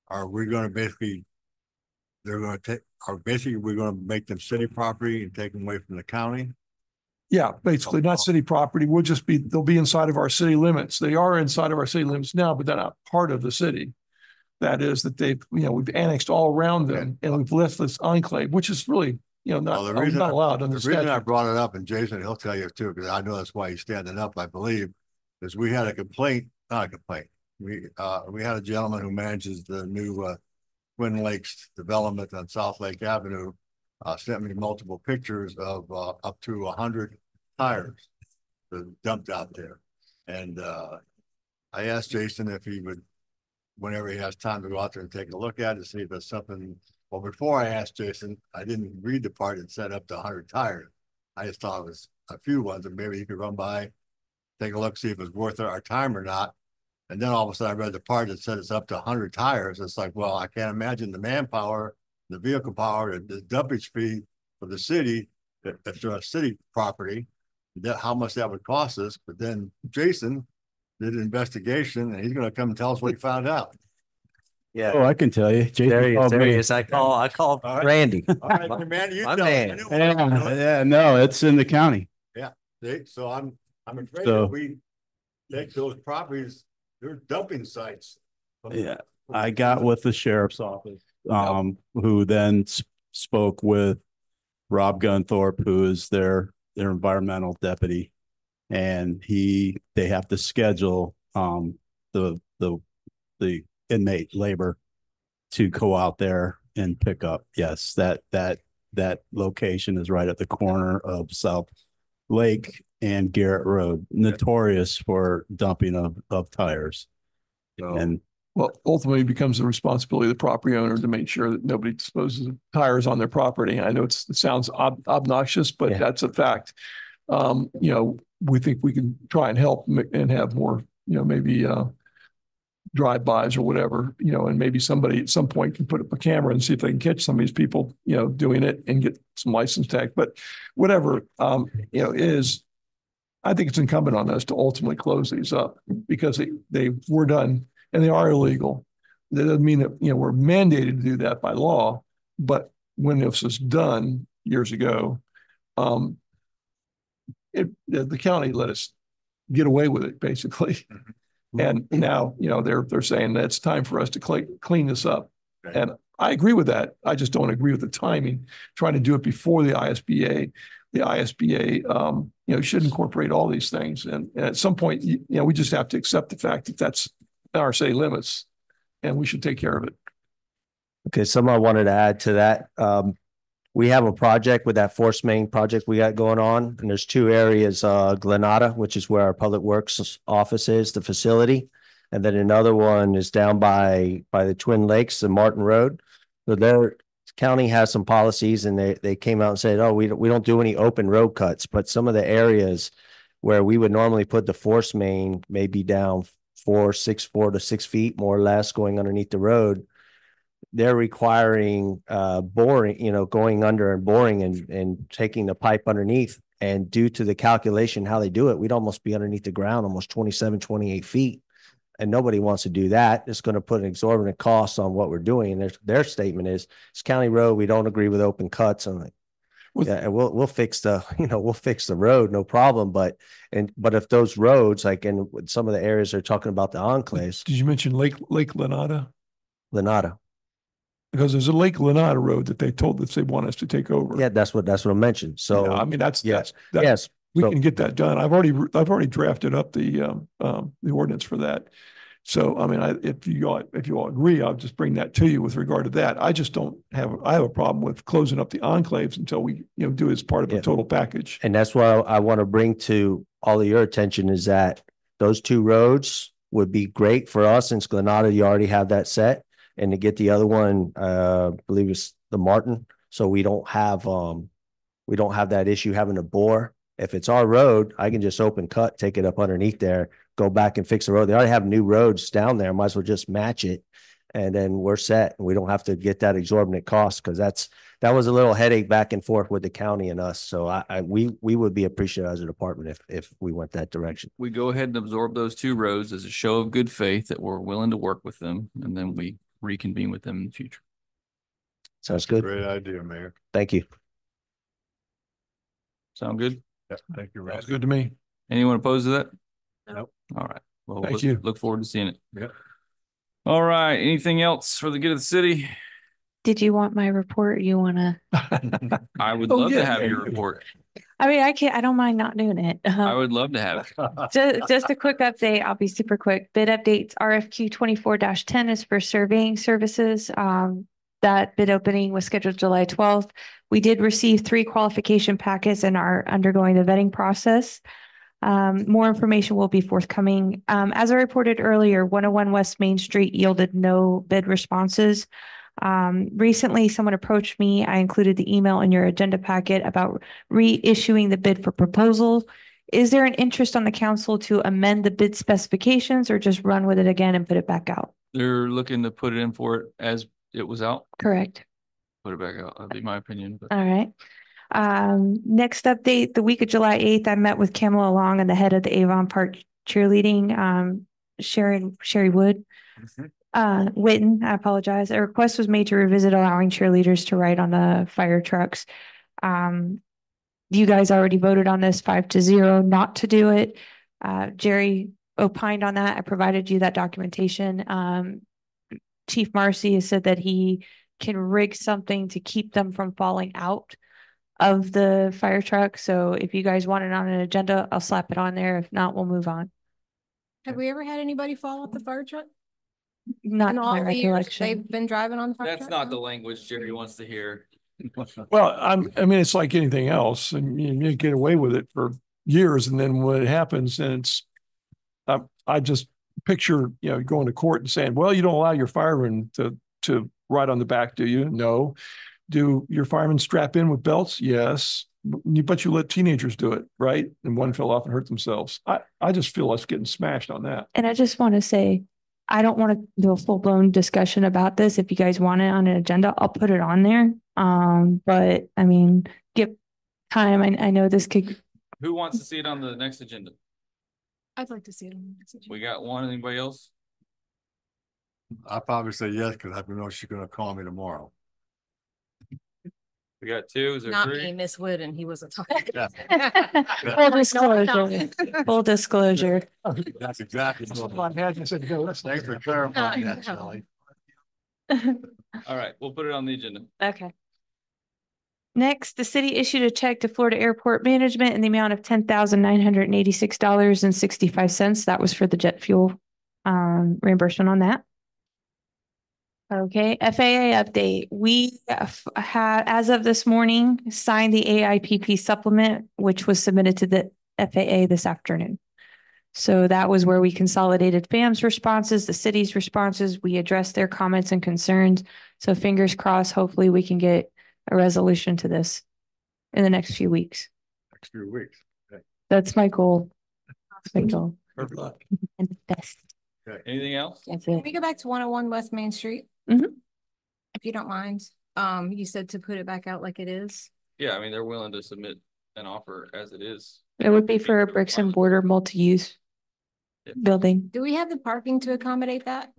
Are we going to basically, we're going to make them city property and take them away from the county? Yeah, basically not city property. They'll be inside of our city limits. They are inside of our city limits now, but they're not part of the city. That is that we've annexed all around them and we've left this enclave, which is really, you know, not allowed under the statute. The reason I brought it up, and Jason, he'll tell you too, because I know that's why he's standing up, I believe, is we had a complaint, not a complaint. We had a gentleman who manages the new Twin Lakes development on South Lake Avenue, sent me multiple pictures of up to 100 tires dumped out there. And I asked Jason if he would, whenever he has time, to go out there and take a look at it, see if there's something. Well, before I asked Jason, I didn't read the part that said up to 100 tires. I just thought it was a few ones, and maybe he could run by, take a look, see if it's worth our time or not. And then all of a sudden I read the part that said it's up to 100 tires. It's like, well, I can't imagine the manpower, the vehicle power, the dumpage fee for the city, if they're a city property, how much that would cost us. But then Jason did an investigation and he's going to come and tell us what he found out. Yeah. Oh, I can tell you. Jason There he is. I call right. Randy. All right, Randy, you My tell man. me. Yeah, no, it's in the county. Yeah. See, so I'm afraid So- if we take those properties, they're dumping sites. Yeah, I got with the sheriff's office, who then spoke with Rob Gunthorpe, who is their environmental deputy, and they have to schedule the inmate labor to go out there and pick up. Yes, that location is right at the corner of South Lake and Garrett Road, notorious for dumping of tires. And Well, ultimately it becomes the responsibility of the property owner to make sure that nobody disposes of tires on their property. I know it sounds obnoxious, but Yeah. that's a fact. You know, we think we can try and help and have more, you know, maybe drive-bys or whatever, you know, and maybe somebody at some point can put up a camera and see if they can catch some of these people, you know, doing it and get some license tag. But whatever, you know, I think it's incumbent on us to ultimately close these up because they were done and they are illegal. That doesn't mean that, you know, we're mandated to do that by law, but when this was done years ago, the county let us get away with it basically. And now, you know, they're saying that it's time for us to clean this up. And I agree with that. I just don't agree with the timing, trying to do it before the ISBA. The ISBA, you know, should incorporate all these things. And at some point, you know, we just have to accept the fact that that's our city limits and we should take care of it. Okay, something I wanted to add to that. We have a project with that force main project we got going on, and there's two areas, Glenada, which is where our public works office is, the facility. And then another one is down by the Twin Lakes and Martin Road. So their county has some policies and they came out and said, oh, we don't do any open road cuts, but some of the areas where we would normally put the force main maybe down 4 to 6 feet, more or less, going underneath the road. They're requiring boring, you know, going under and boring and taking the pipe underneath. And due to the calculation, how they do it, we'd almost be underneath the ground, almost 27, 28 feet. And nobody wants to do that. It's going to put an exorbitant cost on what we're doing. And their statement is, it's county road. We don't agree with open cuts. I'm like, yeah, and we'll fix the, you know, we'll fix the road, no problem. But if those roads, like in some of the areas they're talking about the enclaves. Did you mention Lake Lenada? Lenada. Because there's a Lake Lenada road that they told us they want us to take over. Yeah, that's what I mentioned. So yeah, I mean, yes, we can get that done. I've already drafted up the ordinance for that. So I mean, if you all agree, I'll just bring that to you with regard to that. I just I have a problem with closing up the enclaves until we, you know, do it as part of a total package. And that's why I want to bring to all of your attention is that those two roads would be great for us since Glenada, you already have that set. And to get the other one, I believe it's the Martin. So we don't have that issue having to bore. If it's our road, I can just open cut, take it up underneath there, go back and fix the road. They already have new roads down there. Might as well just match it. And then we're set. And we don't have to get that exorbitant cost because that was a little headache back and forth with the county and us. So we would be appreciative as a department if we went that direction. We go ahead and absorb those two roads as a show of good faith that we're willing to work with them. And then we reconvene with them in the future. Sounds good. Great idea, Mayor. Thank you. Sound good? Yeah, thank you, That's Randy. good to me. Anyone opposed to that? Nope. All right. Well, Thank you. Look forward to seeing it. Yep. All right. Anything else for the good of the city? Did you want my report? You want to? I would Oh, love yeah. to have your report. I mean, I don't mind not doing it. I would love to have it. Just a quick update. I'll be super quick. Bid updates. RFQ 24-10 is for surveying services. That bid opening was scheduled July 12th. We did receive 3 qualification packets and are undergoing the vetting process. More information will be forthcoming. As I reported earlier, 101 West Main Street yielded no bid responses. Recently, someone approached me. I included the email in your agenda packet about reissuing the bid for proposal. Is there an interest on the council to amend the bid specifications or just run with it again and put it back out? They're looking to put it in for it as it was out. Correct. Put it back out. That'd be my opinion. But All right. Next update, the week of July 8th, I met with Kamala Long and the head of the Avon Park cheerleading, Sherry Wood. Witten, I apologize. A request was made to revisit allowing cheerleaders to ride on the fire trucks. You guys already voted on this 5-0 not to do it. Jerry opined on that. I provided you that documentation. Chief Marcy has said that he can rig something to keep them from falling out of the fire truck. So if you guys want it on an agenda, I'll slap it on there. If not, we'll move on. Have we ever had anybody fall off the fire truck? Not In to all my the years recollection. they've been driving on the fire that's truck? not the language Jerry wants to hear. Well, I mean, it's like anything else, and you get away with it for years, and then when it happens, and I just picture, going to court and saying, well, you don't allow your firemen to ride on the back, do you? No. Do your firemen strap in with belts? Yes. But you let teenagers do it, right? And one fell off and hurt themselves. I just feel us getting smashed on that. And I just want to say, I don't want to do a full blown discussion about this. If you guys want it on an agenda, I'll put it on there. But I mean, give time. I know this could. Who wants to see it on the next agenda? I'd like to see it on the next agenda. We got one. Anybody else? I'll probably say yes, because I know she's gonna call me tomorrow. We got two. Is there Not three? me, Miss Wood, and he wasn't talking. Full disclosure. Full disclosure. That's exactly what I had. I said, go. Thanks for clarifying that, Shelley. All right, we'll put it on the agenda. Okay. Next, the city issued a check to Florida Airport Management in the amount of $10,986.65. That was for the jet fuel reimbursement on that. Okay, FAA update. We had, as of this morning, signed the AIPP supplement, which was submitted to the FAA this afternoon. So that was where we consolidated FAM's responses, the city's responses. We addressed their comments and concerns. So fingers crossed, hopefully we can get a resolution to this in the next few weeks. Next few weeks. Okay. That's my goal. That's my goal. Good luck. And best. Okay. Anything else? That's Can it. we go back to 101 West Main Street? Mhm. If you don't mind, you said to put it back out like it is. Yeah, I mean, they're willing to submit an offer as it is. It would be for a bricks and mortar multi-use building. Do we have the parking to accommodate that?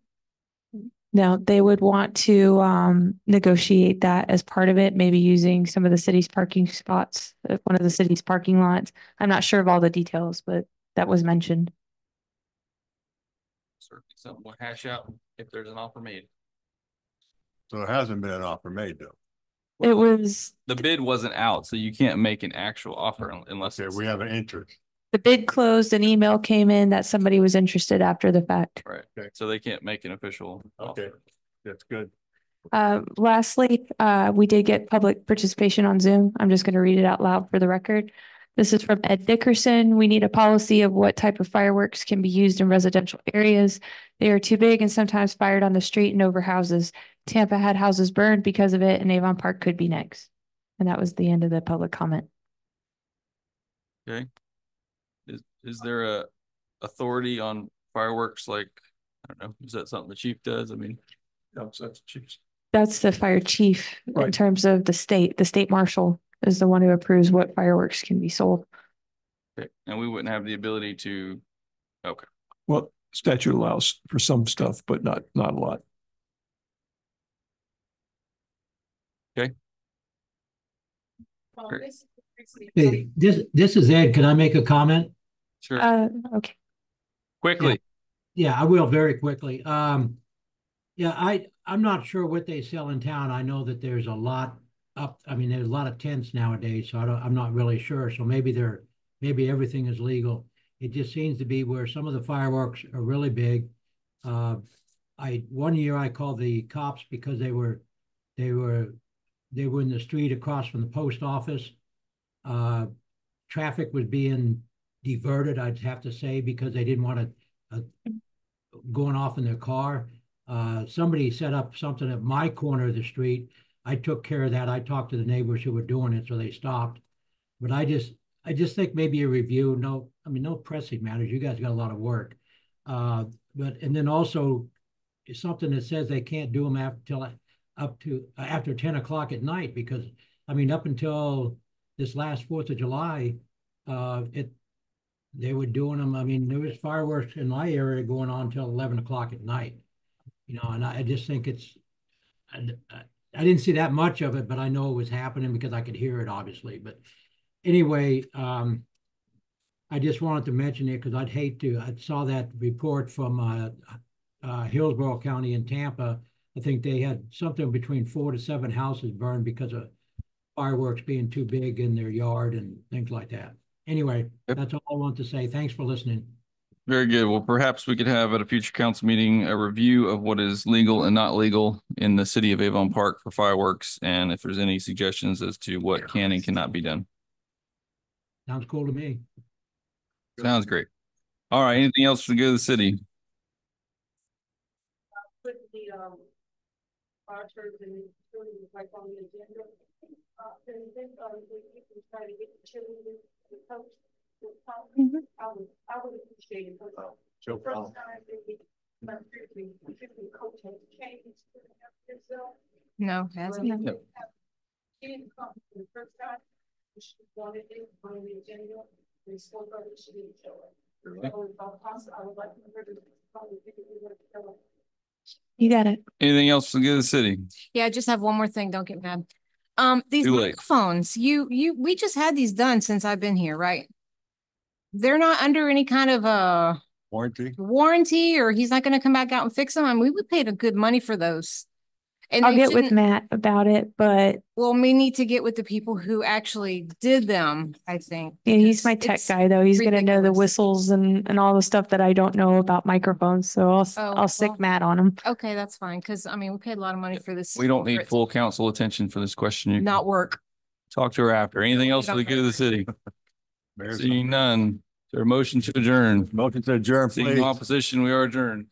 No, they would want to negotiate that as part of it, maybe using some of the city's parking spots, one of the city's parking lots. I'm not sure of all the details, but that was mentioned. Certainly something we'll hash out if there's an offer made. So there hasn't been an offer made though. It was, The bid wasn't out, so you can't make an actual offer unless Okay, it's we have an interest. the bid closed, an email came in that somebody was interested after the fact. right. Okay. So they can't make an official Okay, offer. that's good. Lastly, we did get public participation on Zoom. I'm just going to read it out loud for the record. This is from Ed Dickerson. We need a policy of what type of fireworks can be used in residential areas. They are too big and sometimes fired on the street and over houses. Tampa had houses burned because of it, and Avon Park could be next. And that was the end of the public comment. Okay. Is there a authority on fireworks? Like, I don't know, is that something the chief does? I mean, No, so that's Chiefs. That's the fire chief in Right. terms of the state marshal is the one who approves what fireworks can be sold. okay. And we wouldn't have the ability to, okay. Well, statute allows for some stuff, but not a lot. Great. Hey, this is Ed. Can I make a comment? Sure. Okay. Quickly. Yeah, I will very quickly. Yeah, I'm not sure what they sell in town. I know that there's a lot there's a lot of tents nowadays, so I'm not really sure. So maybe everything is legal. It just seems to be where some of the fireworks are really big. One year I called the cops because they were in the street across from the post office. Traffic was being diverted, I'd have to say, because they didn't want to going off in their car. Somebody set up something at my corner of the street. I took care of that. I talked to the neighbors who were doing it, so they stopped. But I just think maybe a review. No pressing matters. You guys got a lot of work. And then also something that says they can't do them after 10 o'clock at night, because up until this last 4th of July, they were doing them. There was fireworks in my area going on till 11 o'clock at night, and I just think I didn't see that much of it, but I know it was happening because I could hear it, obviously. But anyway, I just wanted to mention it because I saw that report from Hillsborough County in Tampa. I think they had something between 4 to 7 houses burned because of fireworks being too big in their yard and things like that. Anyway, That's all I want to say. Thanks for listening. Very good. Well, perhaps we could have at a future council meeting, a review of what is legal and not legal in the city of Avon Park for fireworks. And if there's any suggestions as to what can and cannot be done. Sounds cool to me. Sounds great. All right. Anything else for the good of the city? Put the, fire church and like on the agenda. Then we can try to get the children, the coach. I would appreciate it. Joe Powell. No, hasn't. Yep. She didn't come the first time. She wanted it on the agenda. We spoke of it, she didn't show it. So if possible, I would like her to probably give it. You got it. Anything else for the good of the city? Yeah, I just have one more thing. Don't get mad. These Too late. microphones, we just had these done since I've been here, right? They're not under any kind of warranty, or he's not going to come back out and fix them. I mean, we paid a good money for those. And I'll they get with shouldn't- Matt about it, but Well, we need to get with the people who actually did them, I think. yeah, he's because my tech it's guy though. He's gonna know the ridiculous. whistles and all the stuff that I don't know about microphones. So Oh, I'll stick well. Matt on him. Okay, that's fine. Cause I mean, we paid a lot of money for this. We don't for need it to full council attention for this question. You can Not work. talk to her after. Anything else for the good of the city? Seeing none. Is there a motion to adjourn? Motion to adjourn, Seeing please. no opposition, we are adjourned.